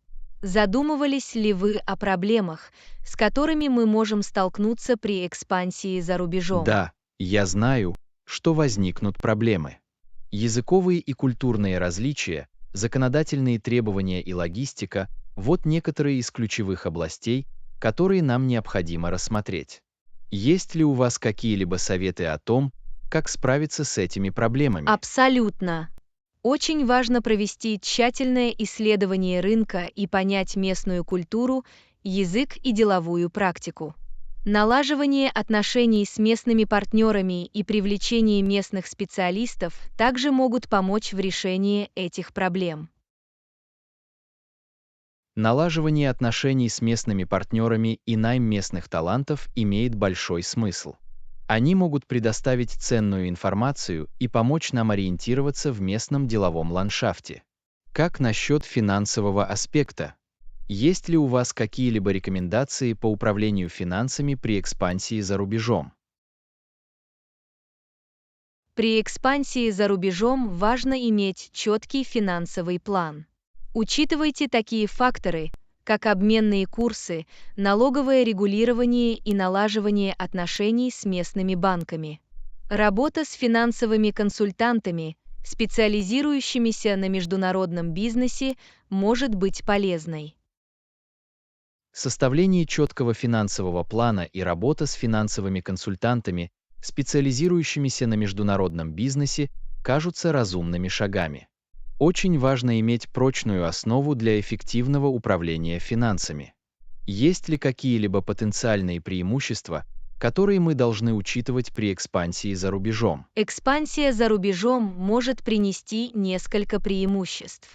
Задумывались ли вы о проблемах, с которыми мы можем столкнуться при экспансии за рубежом? Да, я знаю, что возникнут проблемы. Языковые и культурные различия, законодательные требования и логистика – вот некоторые из ключевых областей, которые нам необходимо рассмотреть. Есть ли у вас какие-либо советы о том, как справиться с этими проблемами? Абсолютно. Очень важно провести тщательное исследование рынка и понять местную культуру, язык и деловую практику. Налаживание отношений с местными партнерами и привлечение местных специалистов также могут помочь в решении этих проблем. Налаживание отношений с местными партнерами и найм местных талантов имеет большой смысл. Они могут предоставить ценную информацию и помочь нам ориентироваться в местном деловом ландшафте. Как насчет финансового аспекта? Есть ли у вас какие-либо рекомендации по управлению финансами при экспансии за рубежом? При экспансии за рубежом важно иметь четкий финансовый план. Учитывайте такие факторы, как обменные курсы, налоговое регулирование и налаживание отношений с местными банками. Работа с финансовыми консультантами, специализирующимися на международном бизнесе, может быть полезной. Составление четкого финансового плана и работа с финансовыми консультантами, специализирующимися на международном бизнесе, кажутся разумными шагами. Очень важно иметь прочную основу для эффективного управления финансами. Есть ли какие-либо потенциальные преимущества, которые мы должны учитывать при экспансии за рубежом? Экспансия за рубежом может принести несколько преимуществ.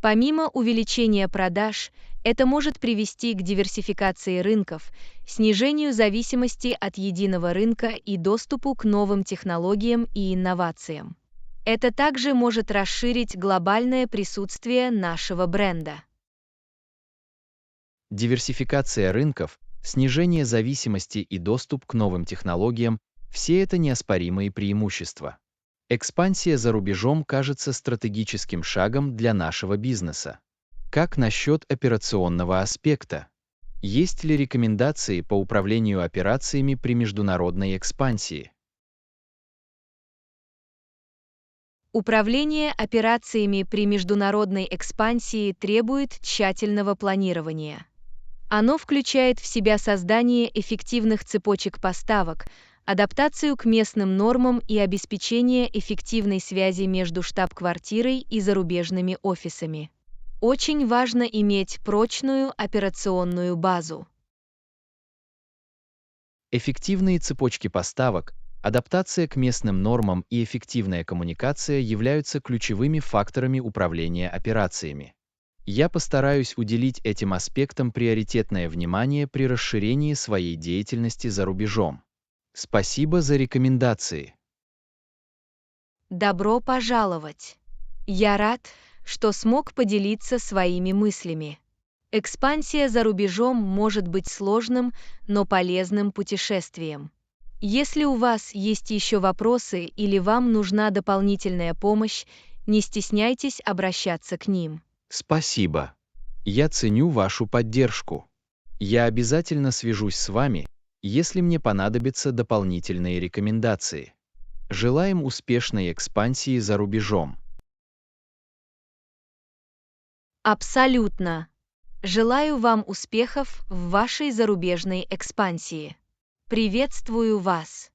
Помимо увеличения продаж, это может привести к диверсификации рынков, снижению зависимости от единого рынка и доступу к новым технологиям и инновациям. Это также может расширить глобальное присутствие нашего бренда. Диверсификация рынков, снижение зависимости и доступ к новым технологиям – все это неоспоримые преимущества. Экспансия за рубежом кажется стратегическим шагом для нашего бизнеса. Как насчет операционного аспекта? Есть ли рекомендации по управлению операциями при международной экспансии? Управление операциями при международной экспансии требует тщательного планирования. Оно включает в себя создание эффективных цепочек поставок, адаптацию к местным нормам и обеспечение эффективной связи между штаб-квартирой и зарубежными офисами. Очень важно иметь прочную операционную базу. Эффективные цепочки поставок, адаптация к местным нормам и эффективная коммуникация являются ключевыми факторами управления операциями. Я постараюсь уделить этим аспектам приоритетное внимание при расширении своей деятельности за рубежом. Спасибо за рекомендации. Добро пожаловать! Я рад, что смог поделиться своими мыслями. Экспансия за рубежом может быть сложным, но полезным путешествием. Если у вас есть еще вопросы или вам нужна дополнительная помощь, не стесняйтесь обращаться к ним. Спасибо. Я ценю вашу поддержку. Я обязательно свяжусь с вами, если мне понадобятся дополнительные рекомендации. Желаем успешной экспансии за рубежом. Абсолютно. Желаю вам успехов в вашей зарубежной экспансии. Приветствую вас.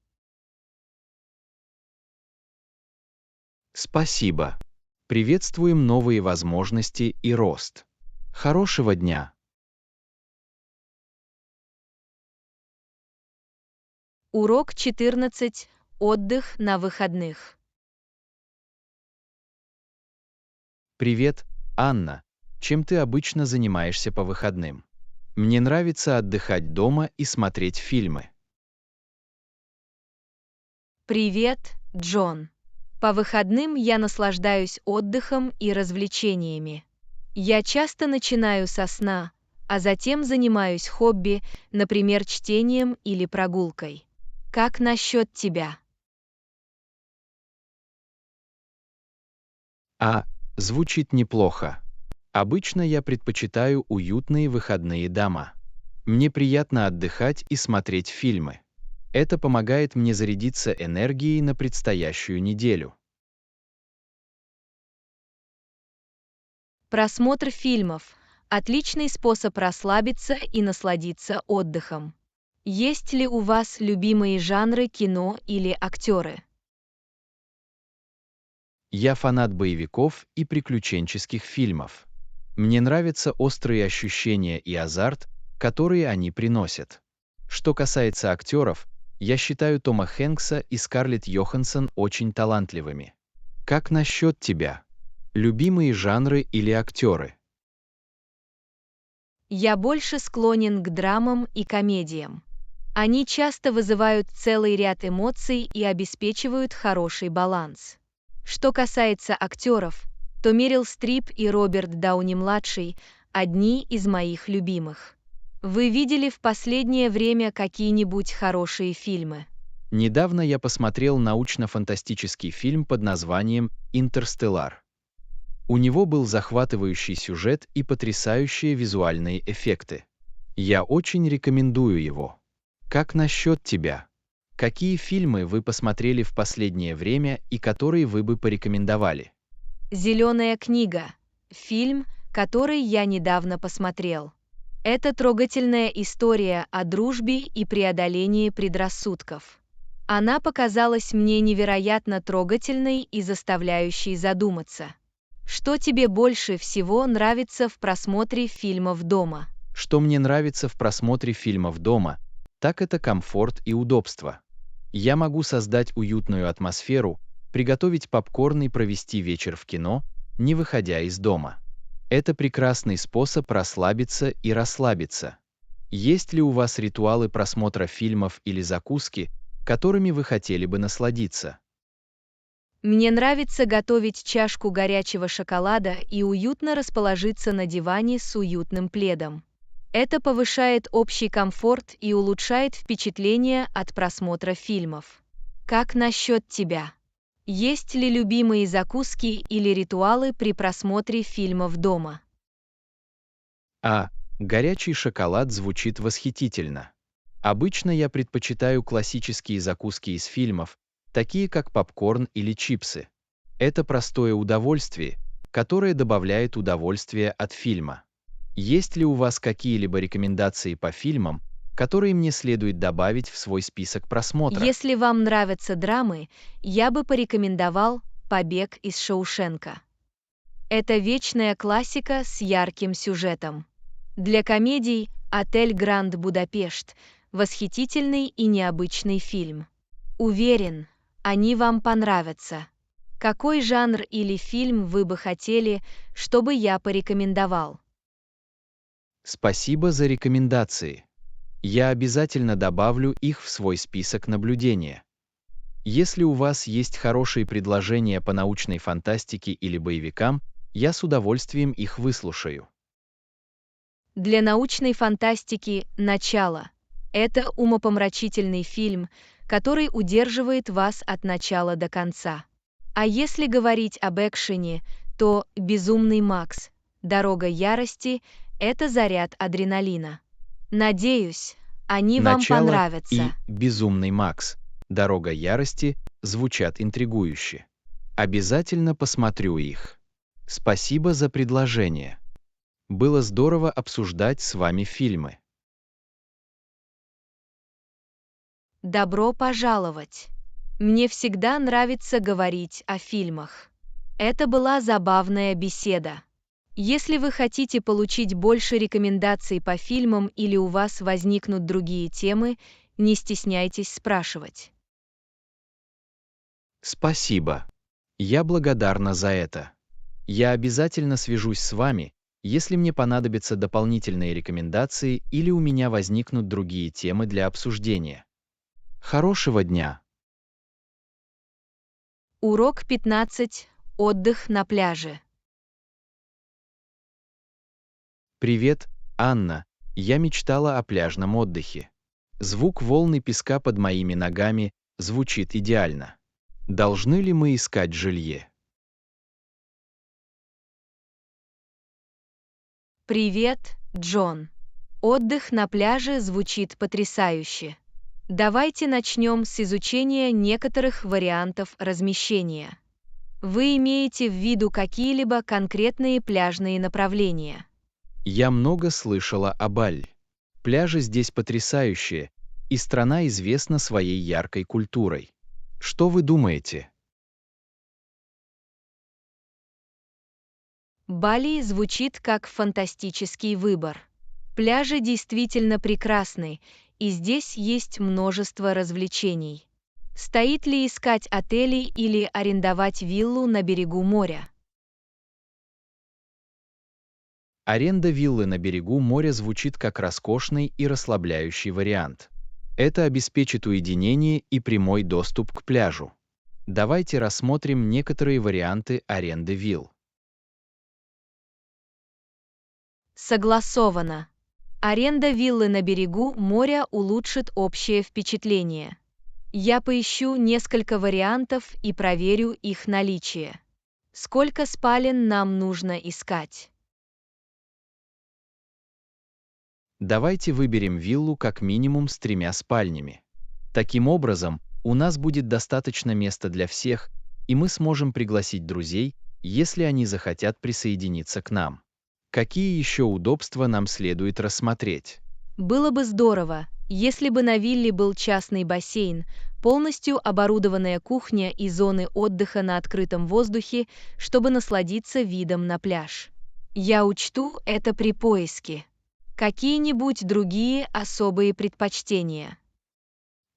Спасибо. Приветствуем новые возможности и рост. Хорошего дня! Урок 14. Отдых на выходных. Привет, Анна. Чем ты обычно занимаешься по выходным? Мне нравится отдыхать дома и смотреть фильмы. Привет, Джон. По выходным я наслаждаюсь отдыхом и развлечениями. Я часто начинаю со сна, а затем занимаюсь хобби, например, чтением или прогулкой. Как насчет тебя? Звучит неплохо. Обычно я предпочитаю уютные выходные дома. Мне приятно отдыхать и смотреть фильмы. Это помогает мне зарядиться энергией на предстоящую неделю. Просмотр фильмов – отличный способ расслабиться и насладиться отдыхом. Есть ли у вас любимые жанры кино или актеры? Я фанат боевиков и приключенческих фильмов. Мне нравятся острые ощущения и азарт, которые они приносят. Что касается актеров, я считаю Тома Хэнкса и Скарлетт Йоханссон очень талантливыми. Как насчет тебя? Любимые жанры или актеры? Я больше склонен к драмам и комедиям. Они часто вызывают целый ряд эмоций и обеспечивают хороший баланс. Что касается актеров, то Мерил Стрип и Роберт Дауни-младший – одни из моих любимых. Вы видели в последнее время какие-нибудь хорошие фильмы? Недавно я посмотрел научно-фантастический фильм под названием «Интерстеллар». У него был захватывающий сюжет и потрясающие визуальные эффекты. Я очень рекомендую его. Как насчет тебя? Какие фильмы вы посмотрели в последнее время и которые вы бы порекомендовали? «Зеленая книга» – фильм, который я недавно посмотрел. Это трогательная история о дружбе и преодолении предрассудков. Она показалась мне невероятно трогательной и заставляющей задуматься. Что тебе больше всего нравится в просмотре фильмов дома? Что мне нравится в просмотре фильмов дома, так это комфорт и удобство. Я могу создать уютную атмосферу, приготовить попкорн и провести вечер в кино, не выходя из дома. Это прекрасный способ расслабиться и расслабиться. Есть ли у вас ритуалы просмотра фильмов или закуски, которыми вы хотели бы насладиться? Мне нравится готовить чашку горячего шоколада и уютно расположиться на диване с уютным пледом. Это повышает общий комфорт и улучшает впечатление от просмотра фильмов. Как насчет тебя? Есть ли любимые закуски или ритуалы при просмотре фильмов дома? Горячий шоколад звучит восхитительно. Обычно я предпочитаю классические закуски из фильмов, такие как попкорн или чипсы. Это простое удовольствие, которое добавляет удовольствие от фильма. Есть ли у вас какие-либо рекомендации по фильмам, которые мне следует добавить в свой список просмотра? Если вам нравятся драмы, я бы порекомендовал «Побег из Шоушенка». Это вечная классика с ярким сюжетом. Для комедий «Отель Гранд Будапешт» – восхитительный и необычный фильм. Уверен, они вам понравятся. Какой жанр или фильм вы бы хотели, чтобы я порекомендовал? Спасибо за рекомендации. Я обязательно добавлю их в свой список наблюдения. Если у вас есть хорошие предложения по научной фантастике или боевикам, я с удовольствием их выслушаю. Для научной фантастики «Начало» — это умопомрачительный фильм, который удерживает вас от начала до конца. А если говорить об экшене, то «Безумный Макс», «Дорога ярости» — это заряд адреналина. Надеюсь, они вам «Начало» понравятся. и «Безумный Макс. Дорога ярости» звучат интригующе. Обязательно посмотрю их. Спасибо за предложение. Было здорово обсуждать с вами фильмы. Добро пожаловать! Мне всегда нравится говорить о фильмах. Это была забавная беседа. Если вы хотите получить больше рекомендаций по фильмам или у вас возникнут другие темы, Не стесняйтесь спрашивать. Спасибо. Я благодарна за это. Я обязательно свяжусь с вами, если мне понадобятся дополнительные рекомендации или у меня возникнут другие темы для обсуждения. Хорошего дня! Урок 15. Отдых на пляже. Привет, Анна. Я мечтала о пляжном отдыхе. Звук волны песка под моими ногами звучит идеально. Должны ли мы искать жилье? Привет, Джон. Отдых на пляже звучит потрясающе. Давайте начнем с изучения некоторых вариантов размещения. Вы имеете в виду какие-либо конкретные пляжные направления? Я много слышала о Бали. Пляжи здесь потрясающие, и страна известна своей яркой культурой. Что вы думаете? Бали звучит как фантастический выбор. Пляжи действительно прекрасны, и здесь есть множество развлечений. Стоит ли искать отели или арендовать виллу на берегу моря? Аренда виллы на берегу моря звучит как роскошный и расслабляющий вариант. Это обеспечит уединение и прямой доступ к пляжу. Давайте рассмотрим некоторые варианты аренды вилл. Согласовано. Аренда виллы на берегу моря улучшит общее впечатление. Я поищу несколько вариантов и проверю их наличие. Сколько спален нам нужно искать? Давайте выберем виллу как минимум с 3 спальнями. Таким образом, у нас будет достаточно места для всех, и мы сможем пригласить друзей, если они захотят присоединиться к нам. Какие еще удобства нам следует рассмотреть? Было бы здорово, если бы на вилле был частный бассейн, полностью оборудованная кухня и зоны отдыха на открытом воздухе, чтобы насладиться видом на пляж. Я учту это при поиске. Какие-нибудь другие особые предпочтения?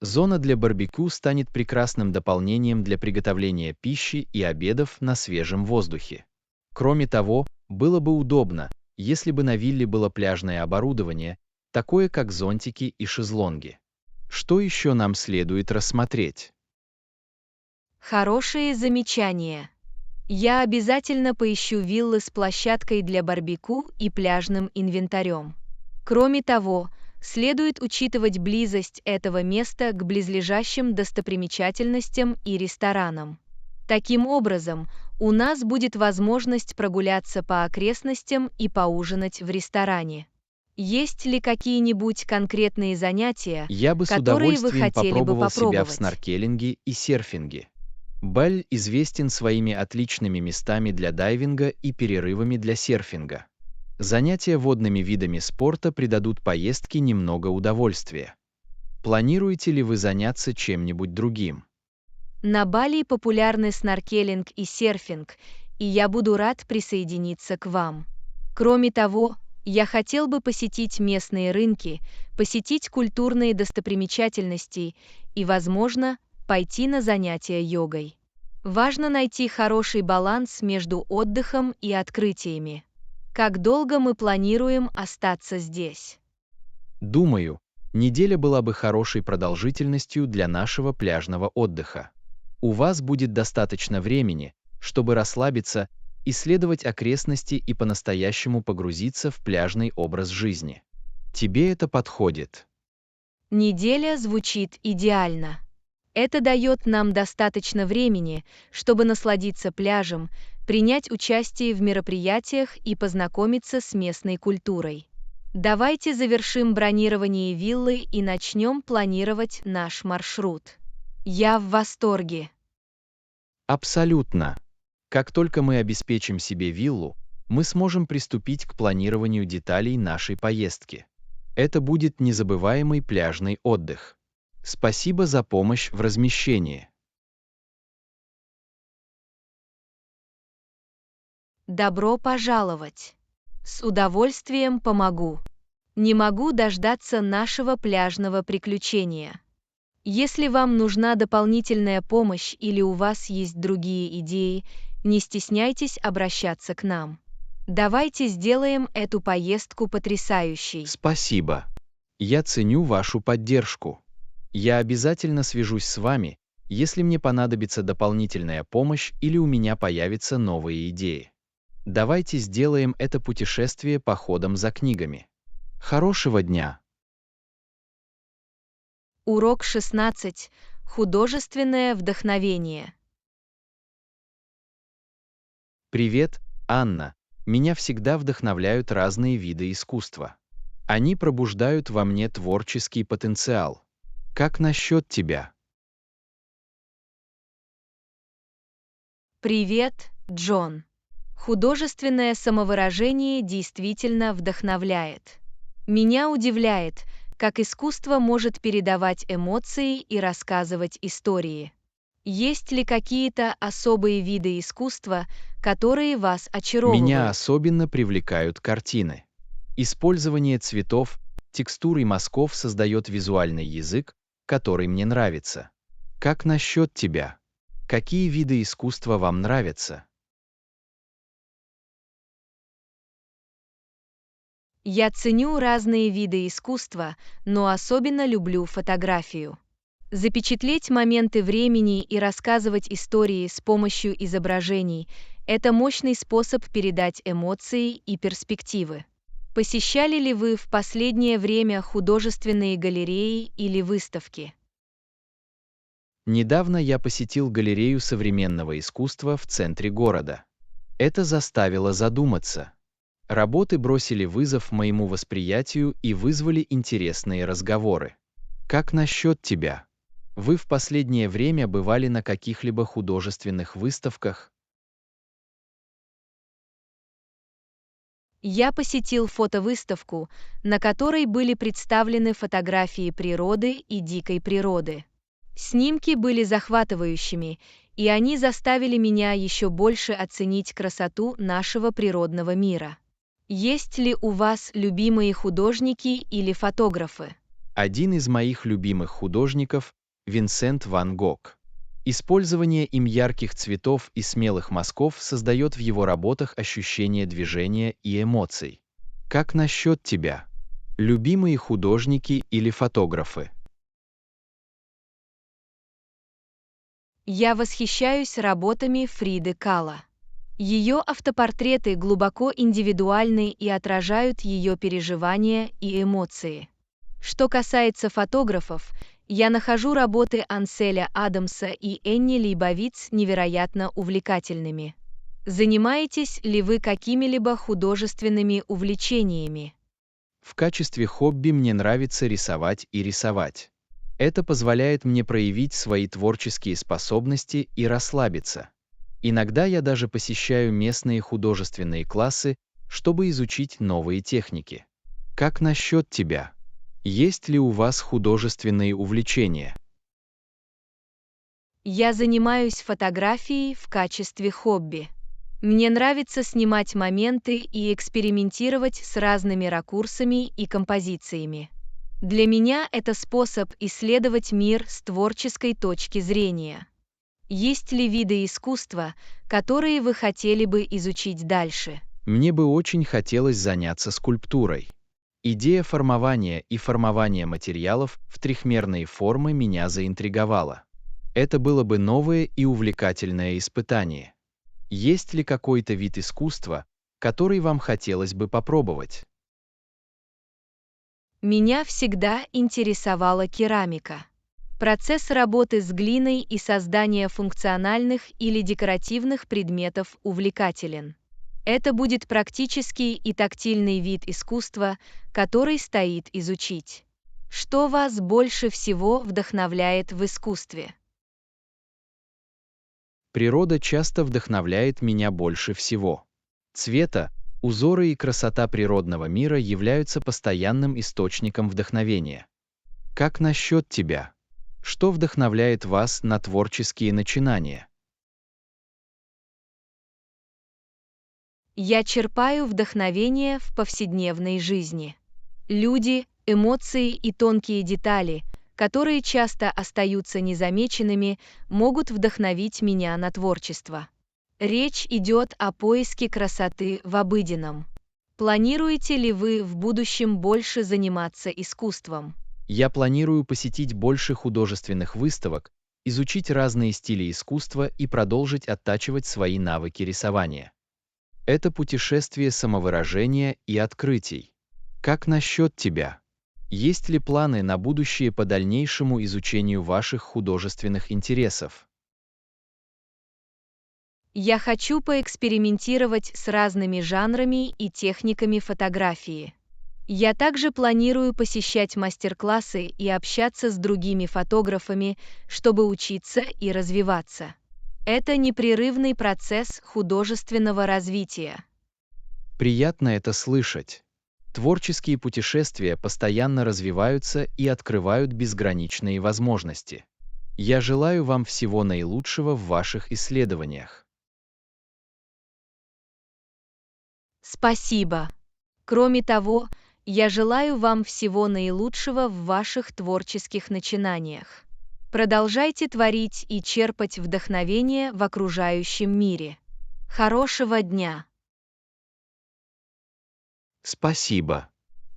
Зона для барбекю станет прекрасным дополнением для приготовления пищи и обедов на свежем воздухе. Кроме того, было бы удобно, если бы на вилле было пляжное оборудование, такое как зонтики и шезлонги. Что еще нам следует рассмотреть? Хорошие замечания. Я обязательно поищу виллы с площадкой для барбекю и пляжным инвентарем. Кроме того, следует учитывать близость этого места к близлежащим достопримечательностям и ресторанам. Таким образом, у нас будет возможность прогуляться по окрестностям и поужинать в ресторане. Есть ли какие-нибудь конкретные занятия, Я бы с которые вы удовольствием хотели бы попробовал себя в попробовать? сноркелинге и серфинге. Баль известен своими отличными местами для дайвинга и перерывами для серфинга. Занятия водными видами спорта придадут поездке немного удовольствия. Планируете ли вы заняться чем-нибудь другим? На Бали популярны сноркелинг и серфинг, и я буду рад присоединиться к вам. Кроме того, я хотел бы посетить местные рынки, посетить культурные достопримечательности и, возможно, пойти на занятия йогой. Важно найти хороший баланс между отдыхом и открытиями. Как долго мы планируем остаться здесь? Думаю, неделя была бы хорошей продолжительностью для нашего пляжного отдыха. У вас будет достаточно времени, чтобы расслабиться, исследовать окрестности и по-настоящему погрузиться в пляжный образ жизни. Тебе это подходит? Неделя звучит идеально. Это дает нам достаточно времени, чтобы насладиться пляжем, принять участие в мероприятиях и познакомиться с местной культурой. Давайте завершим бронирование виллы и начнем планировать наш маршрут. Я в восторге. Абсолютно. Как только мы обеспечим себе виллу, мы сможем приступить к планированию деталей нашей поездки. Это будет незабываемый пляжный отдых. Спасибо за помощь в размещении. Добро пожаловать. С удовольствием помогу. Не могу дождаться нашего пляжного приключения. Если вам нужна дополнительная помощь или у вас есть другие идеи, не стесняйтесь обращаться к нам. Давайте сделаем эту поездку потрясающей. Спасибо. Я ценю вашу поддержку. Я обязательно свяжусь с вами, если мне понадобится дополнительная помощь или у меня появятся новые идеи. Давайте сделаем это путешествие походом за книгами. Хорошего дня! Урок 16. Художественное вдохновение. Привет, Анна. Меня всегда вдохновляют разные виды искусства. Они пробуждают во мне творческий потенциал. Как насчет тебя? Привет, Джон. Художественное самовыражение действительно вдохновляет. Меня удивляет, как искусство может передавать эмоции и рассказывать истории. Есть ли какие-то особые виды искусства, которые вас очаровывают? Меня особенно привлекают картины. Использование цветов, текстур и мазков создает визуальный язык, который мне нравится. Как насчет тебя? Какие виды искусства вам нравятся? Я ценю разные виды искусства, но особенно люблю фотографию. Запечатлеть моменты времени и рассказывать истории с помощью изображений – это мощный способ передать эмоции и перспективы. Посещали ли вы в последнее время художественные галереи или выставки? Недавно я посетил галерею современного искусства в центре города. Это заставило задуматься. Работы бросили вызов моему восприятию и вызвали интересные разговоры. Как насчет тебя? Вы в последнее время бывали на каких-либо художественных выставках? Я посетил фотовыставку, на которой были представлены фотографии природы и дикой природы. Снимки были захватывающими, и они заставили меня еще больше оценить красоту нашего природного мира. Есть ли у вас любимые художники или фотографы? Один из моих любимых художников – Винсент Ван Гог. Использование им ярких цветов и смелых мазков создает в его работах ощущение движения и эмоций. Как насчет тебя? Любимые художники или фотографы? Я восхищаюсь работами Фриды Кало. Ее автопортреты глубоко индивидуальны и отражают ее переживания и эмоции. Что касается фотографов, я нахожу работы Анселя Адамса и Энни Лейбовиц невероятно увлекательными. Занимаетесь ли вы какими-либо художественными увлечениями? В качестве хобби мне нравится рисовать и рисовать. Это позволяет мне проявить свои творческие способности и расслабиться. Иногда я даже посещаю местные художественные классы, чтобы изучить новые техники. Как насчет тебя? Есть ли у вас художественные увлечения? Я занимаюсь фотографией в качестве хобби. Мне нравится снимать моменты и экспериментировать с разными ракурсами и композициями. Для меня это способ исследовать мир с творческой точки зрения. Есть ли виды искусства, которые вы хотели бы изучить дальше? Мне бы очень хотелось заняться скульптурой. Идея формования и формования материалов в трехмерные формы меня заинтриговала. Это было бы новое и увлекательное испытание. Есть ли какой-то вид искусства, который вам хотелось бы попробовать? Меня всегда интересовала керамика. Процесс работы с глиной и создания функциональных или декоративных предметов увлекателен. Это будет практический и тактильный вид искусства, который стоит изучить. Что вас больше всего вдохновляет в искусстве? Природа часто вдохновляет меня больше всего. Цвета, узоры и красота природного мира являются постоянным источником вдохновения. Как насчет тебя? Что вдохновляет вас на творческие начинания? Я черпаю вдохновение в повседневной жизни. Люди, эмоции и тонкие детали, которые часто остаются незамеченными, могут вдохновить меня на творчество. Речь идет о поиске красоты в обыденном. Планируете ли вы в будущем больше заниматься искусством? Я планирую посетить больше художественных выставок, изучить разные стили искусства и продолжить оттачивать свои навыки рисования. Это путешествие самовыражения и открытий. Как насчет тебя? Есть ли планы на будущее по дальнейшему изучению ваших художественных интересов? Я хочу поэкспериментировать с разными жанрами и техниками фотографии. Я также планирую посещать мастер-классы и общаться с другими фотографами, чтобы учиться и развиваться. Это непрерывный процесс художественного развития. Приятно это слышать. Творческие путешествия постоянно развиваются и открывают безграничные возможности. Я желаю вам всего наилучшего в ваших исследованиях. Спасибо. Кроме того, я желаю вам всего наилучшего в ваших творческих начинаниях. Продолжайте творить и черпать вдохновение в окружающем мире. Хорошего дня! Спасибо.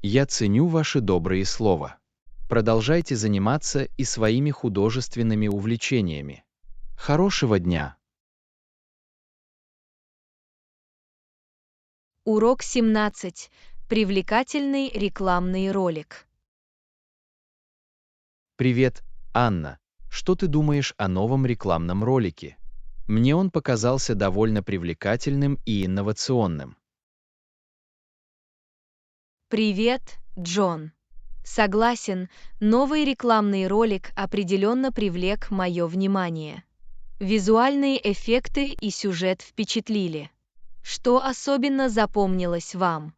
Я ценю ваши добрые слова. Продолжайте заниматься и своими художественными увлечениями. Хорошего дня! Урок 17. Привлекательный рекламный ролик. Привет, Анна. Что ты думаешь о новом рекламном ролике? Мне он показался довольно привлекательным и инновационным. Привет, Джон. Согласен, новый рекламный ролик определенно привлек мое внимание. Визуальные эффекты и сюжет впечатлили. Что особенно запомнилось вам?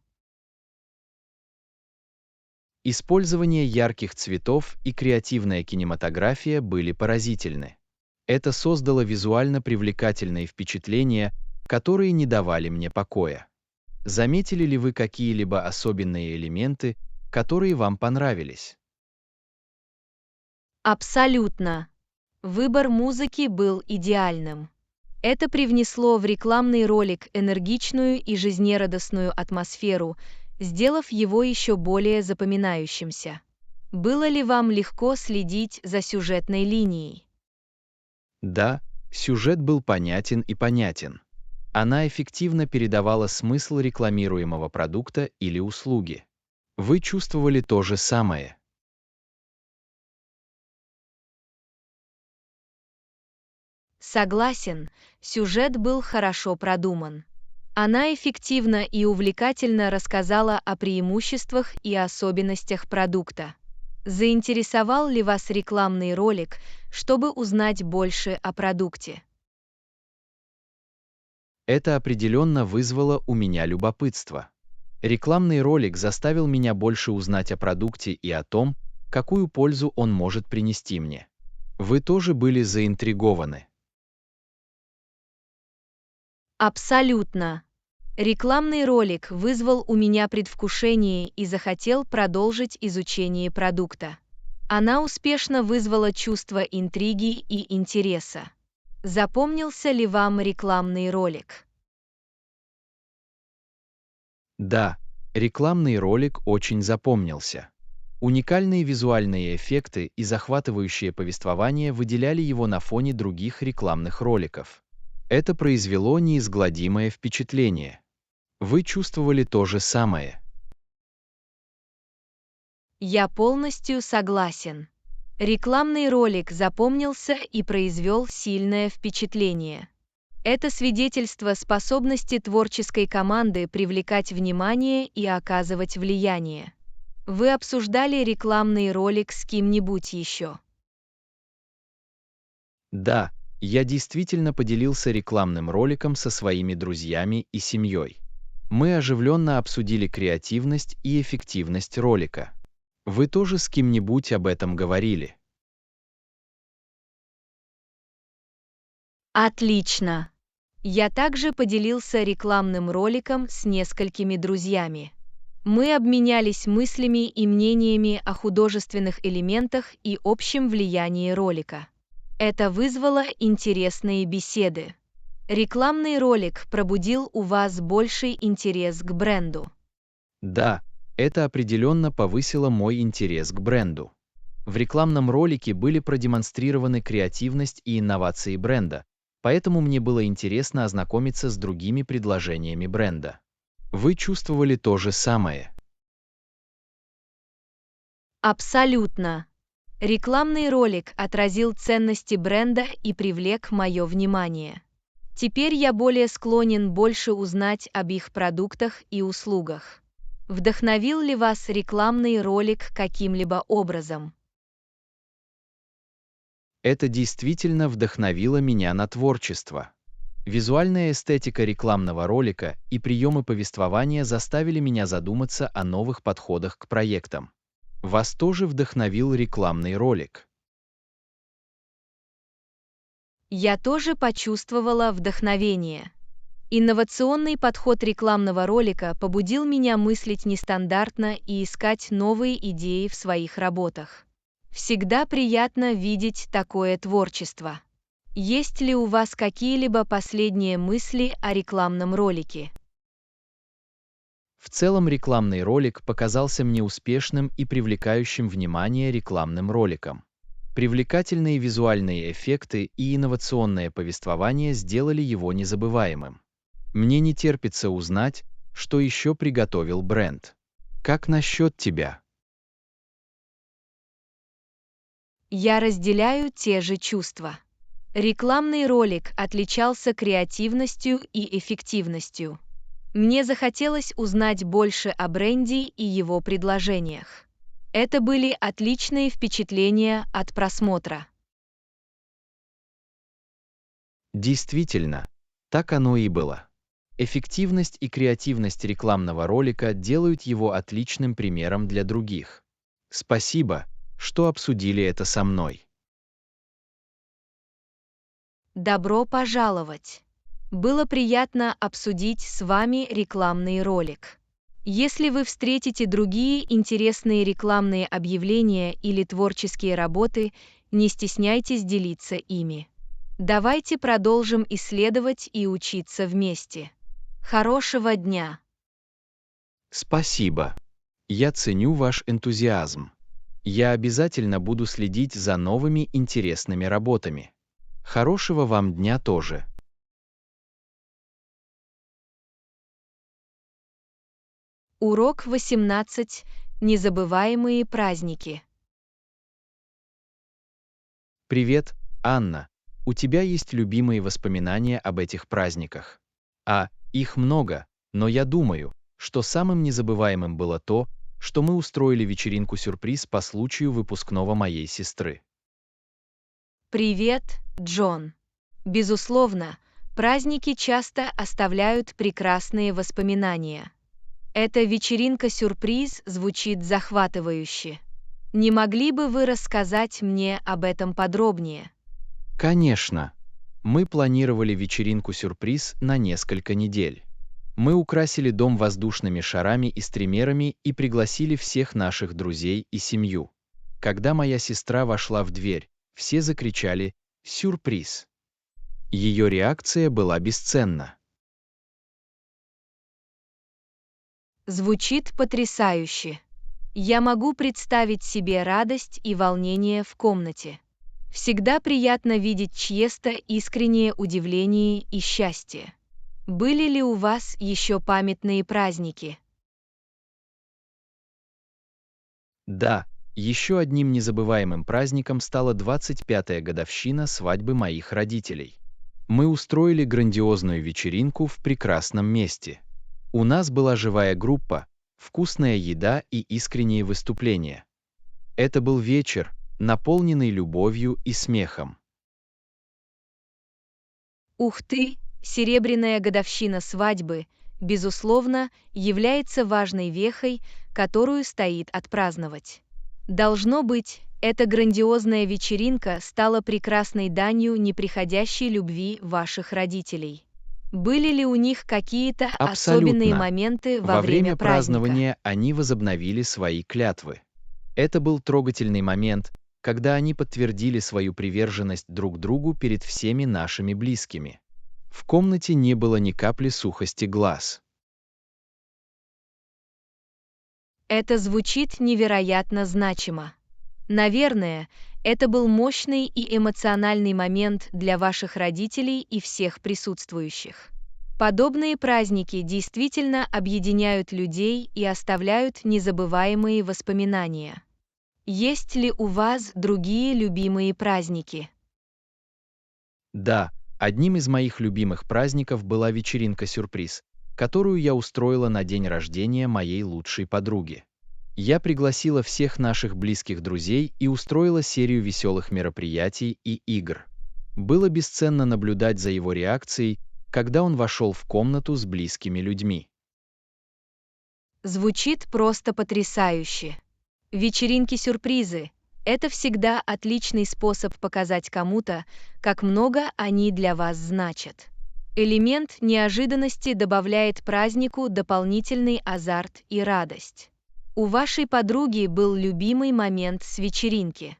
Использование ярких цветов и креативная кинематография были поразительны. Это создало визуально привлекательные впечатления, которые не давали мне покоя. Заметили ли вы какие-либо особенные элементы, которые вам понравились? Абсолютно. Выбор музыки был идеальным. Это привнесло в рекламный ролик энергичную и жизнерадостную атмосферу, сделав его еще более запоминающимся. Было ли вам легко следить за сюжетной линией? Да, сюжет был понятен и понятен. Она эффективно передавала смысл рекламируемого продукта или услуги. Вы чувствовали то же самое? Согласен, сюжет был хорошо продуман. Она эффективно и увлекательно рассказала о преимуществах и особенностях продукта. Заинтересовал ли вас рекламный ролик, чтобы узнать больше о продукте? Это определенно вызвало у меня любопытство. Рекламный ролик заставил меня больше узнать о продукте и о том, какую пользу он может принести мне. Вы тоже были заинтригованы? Абсолютно. Рекламный ролик вызвал у меня предвкушение и захотел продолжить изучение продукта. Она успешно вызвала чувство интриги и интереса. Запомнился ли вам рекламный ролик? Да, рекламный ролик очень запомнился. Уникальные визуальные эффекты и захватывающее повествование выделяли его на фоне других рекламных роликов. Это произвело неизгладимое впечатление. Вы чувствовали то же самое? Я полностью согласен. Рекламный ролик запомнился и произвел сильное впечатление. Это свидетельство способности творческой команды привлекать внимание и оказывать влияние. Вы обсуждали рекламный ролик с кем-нибудь еще? Да, я действительно поделился рекламным роликом со своими друзьями и семьей. Мы оживленно обсудили креативность и эффективность ролика. Вы тоже с кем-нибудь об этом говорили? Отлично! Я также поделился рекламным роликом с несколькими друзьями. Мы обменялись мыслями и мнениями о художественных элементах и общем влиянии ролика. Это вызвало интересные беседы. Рекламный ролик пробудил у вас больший интерес к бренду. Да, это определенно повысило мой интерес к бренду. В рекламном ролике были продемонстрированы креативность и инновации бренда, поэтому мне было интересно ознакомиться с другими предложениями бренда. Вы чувствовали то же самое? Абсолютно. Рекламный ролик отразил ценности бренда и привлек мое внимание. Теперь я более склонен больше узнать об их продуктах и услугах. Вдохновил ли вас рекламный ролик каким-либо образом? Это действительно вдохновило меня на творчество. Визуальная эстетика рекламного ролика и приемы повествования заставили меня задуматься о новых подходах к проектам. Вас тоже вдохновил рекламный ролик? Я тоже почувствовала вдохновение. Инновационный подход рекламного ролика побудил меня мыслить нестандартно и искать новые идеи в своих работах. Всегда приятно видеть такое творчество. Есть ли у вас какие-либо последние мысли о рекламном ролике? В целом рекламный ролик показался мне успешным и привлекающим внимание рекламным роликом. Привлекательные визуальные эффекты и инновационное повествование сделали его незабываемым. Мне не терпится узнать, что еще приготовил бренд. Как насчет тебя? Я разделяю те же чувства. Рекламный ролик отличался креативностью и эффективностью. Мне захотелось узнать больше о бренде и его предложениях. Это были отличные впечатления от просмотра. Действительно, так оно и было. Эффективность и креативность рекламного ролика делают его отличным примером для других. Спасибо, что обсудили это со мной. Добро пожаловать! Было приятно обсудить с вами рекламный ролик. Если вы встретите другие интересные рекламные объявления или творческие работы, не стесняйтесь делиться ими. Давайте продолжим исследовать и учиться вместе. Хорошего дня! Спасибо. Я ценю ваш энтузиазм. Я обязательно буду следить за новыми интересными работами. Хорошего вам дня тоже. Урок 18. Незабываемые праздники. Привет, Анна. У тебя есть любимые воспоминания об этих праздниках? Их много, но я думаю, что самым незабываемым было то, что мы устроили вечеринку-сюрприз по случаю выпускного моей сестры. Привет, Джон. Безусловно, праздники часто оставляют прекрасные воспоминания. Эта вечеринка-сюрприз звучит захватывающе. Не могли бы вы рассказать мне об этом подробнее? Конечно. Мы планировали вечеринку-сюрприз на несколько недель. Мы украсили дом воздушными шарами и стримерами и пригласили всех наших друзей и семью. Когда моя сестра вошла в дверь, все закричали «Сюрприз!». Ее реакция была бесценна. Звучит потрясающе. Я могу представить себе радость и волнение в комнате. Всегда приятно видеть чье-то искреннее удивление и счастье. Были ли у вас еще памятные праздники? Да, еще одним незабываемым праздником стала 25-я годовщина свадьбы моих родителей. Мы устроили грандиозную вечеринку в прекрасном месте. У нас была живая группа, вкусная еда и искренние выступления. Это был вечер, наполненный любовью и смехом. Ух ты! Серебряная годовщина свадьбы, безусловно, является важной вехой, которую стоит отпраздновать. Должно быть, эта грандиозная вечеринка стала прекрасной данью неприходящей любви ваших родителей. Были ли у них какие-то особенные Абсолютно. моменты Во во время время праздника? празднования они возобновили свои клятвы. Это был трогательный момент, когда они подтвердили свою приверженность друг другу перед всеми нашими близкими. В комнате не было ни капли сухости глаз. Это звучит невероятно значимо. Наверное, это был мощный и эмоциональный момент для ваших родителей и всех присутствующих. Подобные праздники действительно объединяют людей и оставляют незабываемые воспоминания. Есть ли у вас другие любимые праздники? Да, одним из моих любимых праздников была вечеринка-сюрприз, которую я устроила на день рождения моей лучшей подруги. Я пригласила всех наших близких друзей и устроила серию веселых мероприятий и игр. Было бесценно наблюдать за его реакцией, когда он вошел в комнату с близкими людьми. Звучит просто потрясающе. Вечеринки-сюрпризы — это всегда отличный способ показать кому-то, как много они для вас значат. Элемент неожиданности добавляет празднику дополнительный азарт и радость. У вашей подруги был любимый момент с вечеринки.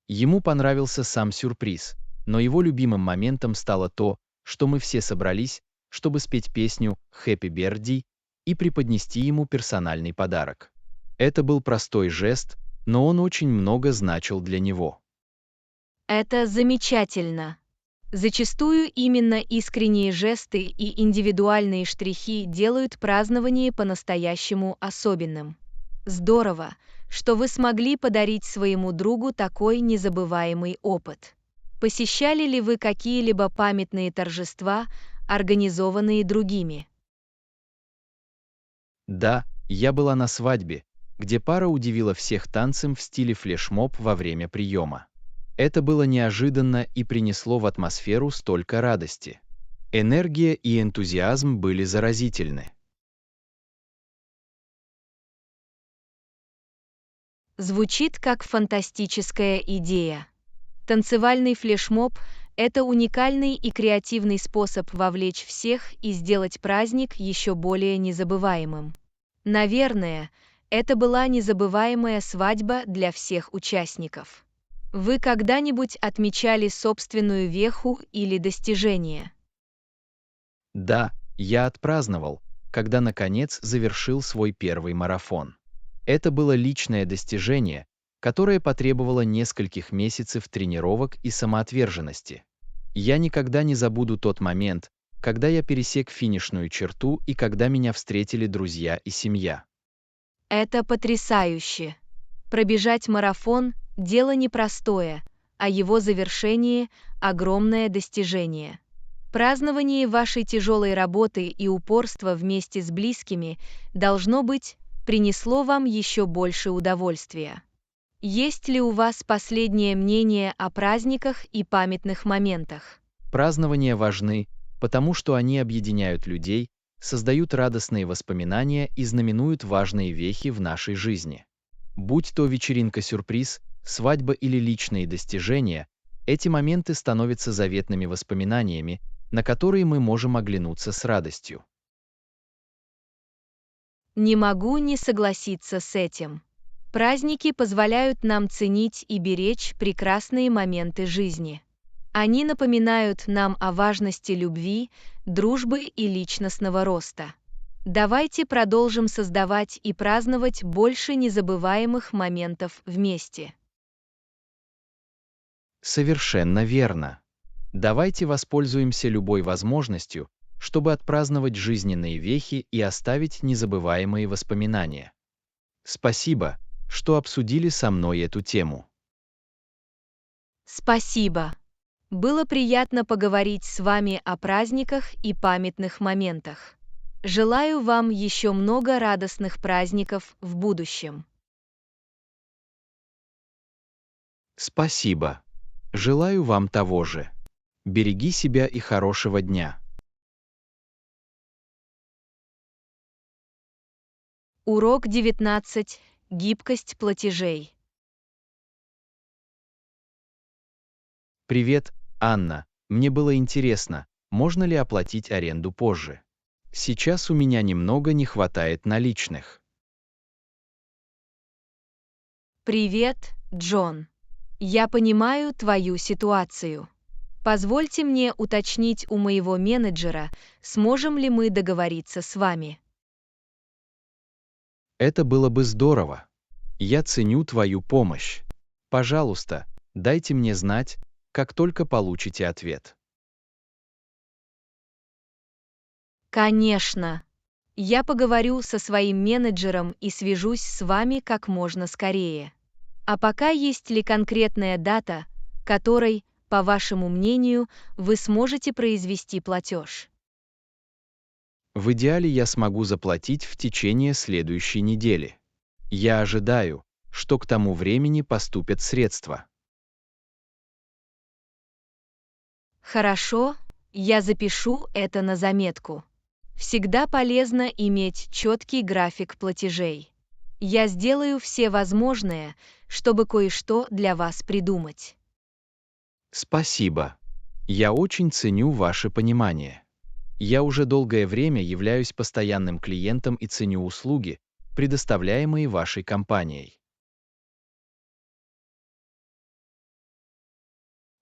Ему понравился сам сюрприз, но его любимым моментом стало то, что мы все собрались, чтобы спеть песню «Happy Birthday» и преподнести ему персональный подарок. Это был простой жест, но он очень много значил для него. Это замечательно. Зачастую именно искренние жесты и индивидуальные штрихи делают празднование по-настоящему особенным. Здорово, что вы смогли подарить своему другу такой незабываемый опыт. Посещали ли вы какие-либо памятные торжества, организованные другими? Да, я была на свадьбе, где пара удивила всех танцем в стиле флешмоб во время приема. Это было неожиданно и принесло в атмосферу столько радости. Энергия и энтузиазм были заразительны. Звучит как фантастическая идея. Танцевальный флешмоб — это уникальный и креативный способ вовлечь всех и сделать праздник еще более незабываемым. Наверное, это была незабываемая свадьба для всех участников. Вы когда-нибудь отмечали собственную веху или достижение? Да, я отпраздновал, когда наконец завершил свой первый марафон. Это было личное достижение, которое потребовало нескольких месяцев тренировок и самоотверженности. Я никогда не забуду тот момент, когда я пересек финишную черту и когда меня встретили друзья и семья. Это потрясающе. Пробежать марафон — дело непростое, а его завершение — огромное достижение. Празднование вашей тяжелой работы и упорства вместе с близкими, должно быть, принесло вам еще больше удовольствия. Есть ли у вас последнее мнение о праздниках и памятных моментах? Празднования важны, потому что они объединяют людей, создают радостные воспоминания и знаменуют важные вехи в нашей жизни. Будь то вечеринка-сюрприз, свадьба или личные достижения, эти моменты становятся заветными воспоминаниями, на которые мы можем оглянуться с радостью. Не могу не согласиться с этим. Праздники позволяют нам ценить и беречь прекрасные моменты жизни. Они напоминают нам о важности любви, дружбы и личностного роста. Давайте продолжим создавать и праздновать больше незабываемых моментов вместе. Совершенно верно. Давайте воспользуемся любой возможностью, чтобы отпраздновать жизненные вехи и оставить незабываемые воспоминания. Спасибо, что обсудили со мной эту тему. Спасибо. Было приятно поговорить с вами о праздниках и памятных моментах. Желаю вам еще много радостных праздников в будущем. Спасибо. Желаю вам того же. Береги себя и хорошего дня. Урок 19. Гибкость платежей. Привет, Анна. Мне было интересно, можно ли оплатить аренду позже. Сейчас у меня немного не хватает наличных. Привет, Джон. Я понимаю твою ситуацию. Позвольте мне уточнить у моего менеджера, сможем ли мы договориться с вами. Это было бы здорово. Я ценю твою помощь. Пожалуйста, дайте мне знать, как только получите ответ. Конечно. Я поговорю со своим менеджером и свяжусь с вами как можно скорее. А пока есть ли конкретная дата, которой, по вашему мнению, вы сможете произвести платеж? В идеале я смогу заплатить в течение следующей недели. Я ожидаю, что к тому времени поступят средства. Хорошо, я запишу это на заметку. Всегда полезно иметь четкий график платежей. Я сделаю все возможное, чтобы кое-что для вас придумать. Спасибо. Я очень ценю ваше понимание. Я уже долгое время являюсь постоянным клиентом и ценю услуги, предоставляемые вашей компанией.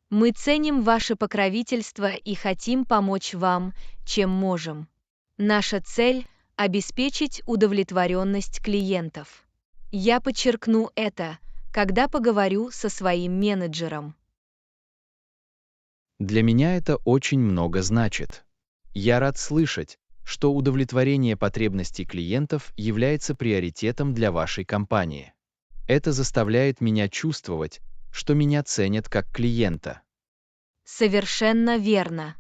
Мы ценим ваше покровительство и хотим помочь вам, чем можем. Наша цель – обеспечить удовлетворенность клиентов. Я подчеркну это, когда поговорю со своим менеджером. Для меня это очень много значит. Я рад слышать, что удовлетворение потребностей клиентов является приоритетом для вашей компании. Это заставляет меня чувствовать, что меня ценят как клиента. Совершенно верно.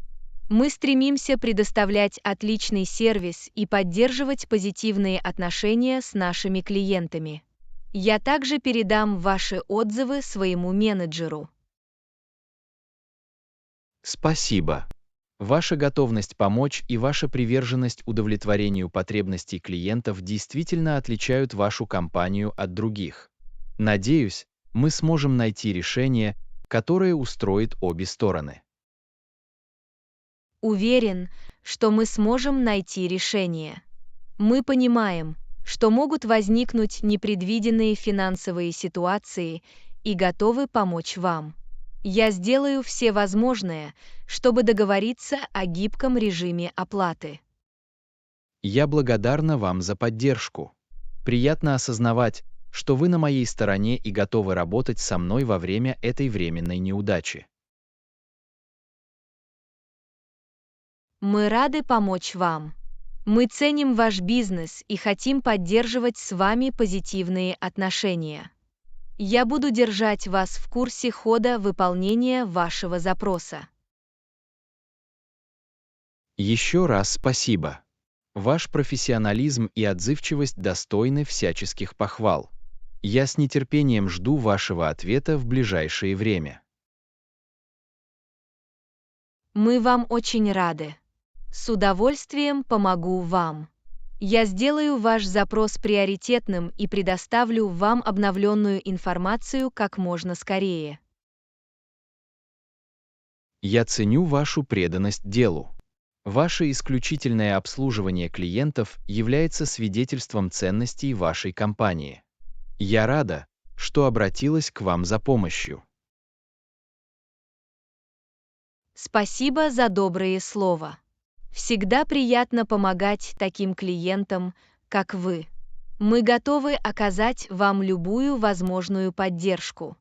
Мы стремимся предоставлять отличный сервис и поддерживать позитивные отношения с нашими клиентами. Я также передам ваши отзывы своему менеджеру. Спасибо. Ваша готовность помочь и ваша приверженность удовлетворению потребностей клиентов действительно отличают вашу компанию от других. Надеюсь, мы сможем найти решение, которое устроит обе стороны. Уверен, что мы сможем найти решение. Мы понимаем, что могут возникнуть непредвиденные финансовые ситуации и готовы помочь вам. Я сделаю все возможное, чтобы договориться о гибком режиме оплаты. Я благодарна вам за поддержку. Приятно осознавать, что вы на моей стороне и готовы работать со мной во время этой временной неудачи. Мы рады помочь вам. Мы ценим ваш бизнес и хотим поддерживать с вами позитивные отношения. Я буду держать вас в курсе хода выполнения вашего запроса. Еще раз спасибо. Ваш профессионализм и отзывчивость достойны всяческих похвал. Я с нетерпением жду вашего ответа в ближайшее время. Мы вам очень рады. С удовольствием помогу вам. Я сделаю ваш запрос приоритетным и предоставлю вам обновленную информацию как можно скорее. Я ценю вашу преданность делу. Ваше исключительное обслуживание клиентов является свидетельством ценностей вашей компании. Я рада, что обратилась к вам за помощью. Спасибо за добрые слова. Всегда приятно помогать таким клиентам, как вы. Мы готовы оказать вам любую возможную поддержку.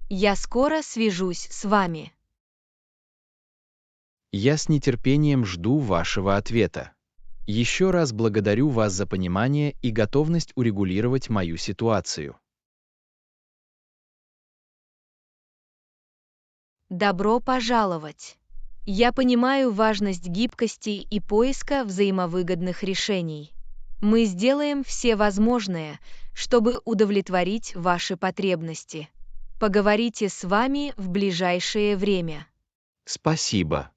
Я скоро свяжусь с вами. Я с нетерпением жду вашего ответа. Еще раз благодарю вас за понимание и готовность урегулировать мою ситуацию. Добро пожаловать! Я понимаю важность гибкости и поиска взаимовыгодных решений. Мы сделаем все возможное, чтобы удовлетворить ваши потребности. Поговорите с вами в ближайшее время. Спасибо.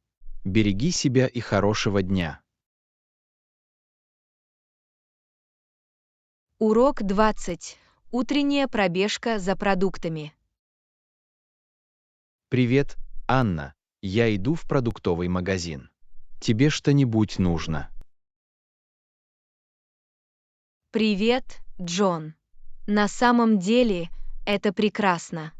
Береги себя и хорошего дня. Урок 20. Утренняя пробежка за продуктами. Привет, Анна. Я иду в продуктовый магазин. Тебе что-нибудь нужно? Привет, Джон. На самом деле, это прекрасно.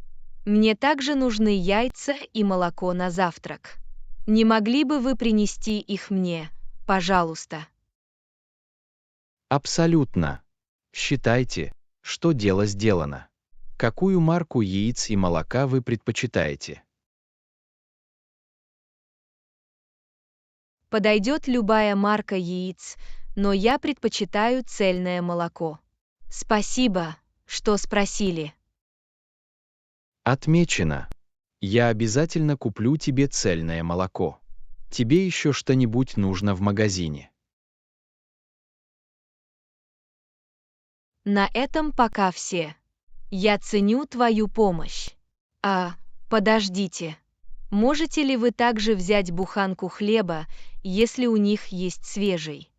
Мне также нужны яйца и молоко на завтрак. Не могли бы вы принести их мне, пожалуйста? Абсолютно. Считайте, что дело сделано. Какую марку яиц и молока вы предпочитаете? Подойдет любая марка яиц, но я предпочитаю цельное молоко. Спасибо, что спросили. Отмечено. Я обязательно куплю тебе цельное молоко. Тебе еще что-нибудь нужно в магазине? На этом пока все. Я ценю твою помощь. Подождите. Можете ли вы также взять буханку хлеба, если у них есть свежий?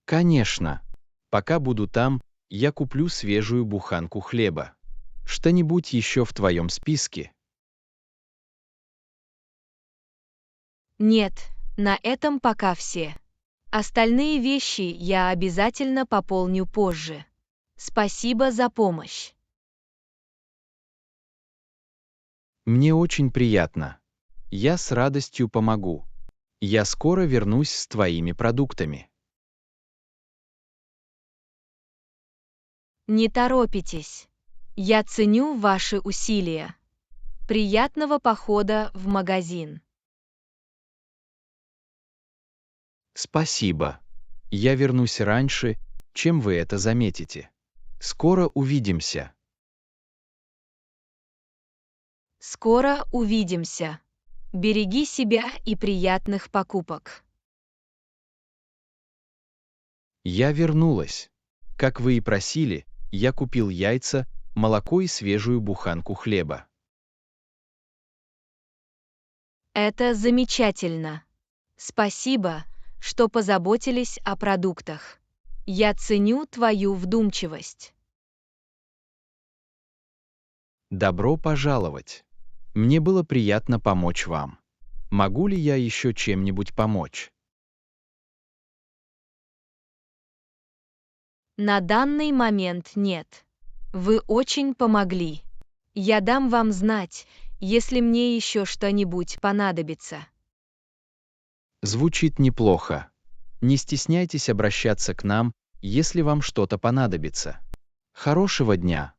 Конечно. Пока буду там, я куплю свежую буханку хлеба. Что-нибудь еще в твоем списке? Нет, на этом пока все. Остальные вещи я обязательно пополню позже. Спасибо за помощь. Мне очень приятно. Я с радостью помогу. Я скоро вернусь с твоими продуктами. Не торопитесь. Я ценю ваши усилия. Приятного похода в магазин. Спасибо. Я вернусь раньше, чем вы это заметите. Скоро увидимся. Скоро увидимся. Береги себя и приятных покупок. Я вернулась. Как вы и просили, я купил яйца, молоко и свежую буханку хлеба. Это замечательно. Спасибо, что позаботились о продуктах. Я ценю твою вдумчивость. Добро пожаловать. Мне было приятно помочь вам. Могу ли я еще чем-нибудь помочь? На данный момент нет. Вы очень помогли. Я дам вам знать, если мне еще что-нибудь понадобится. Звучит неплохо. Не стесняйтесь обращаться к нам, если вам что-то понадобится. Хорошего дня!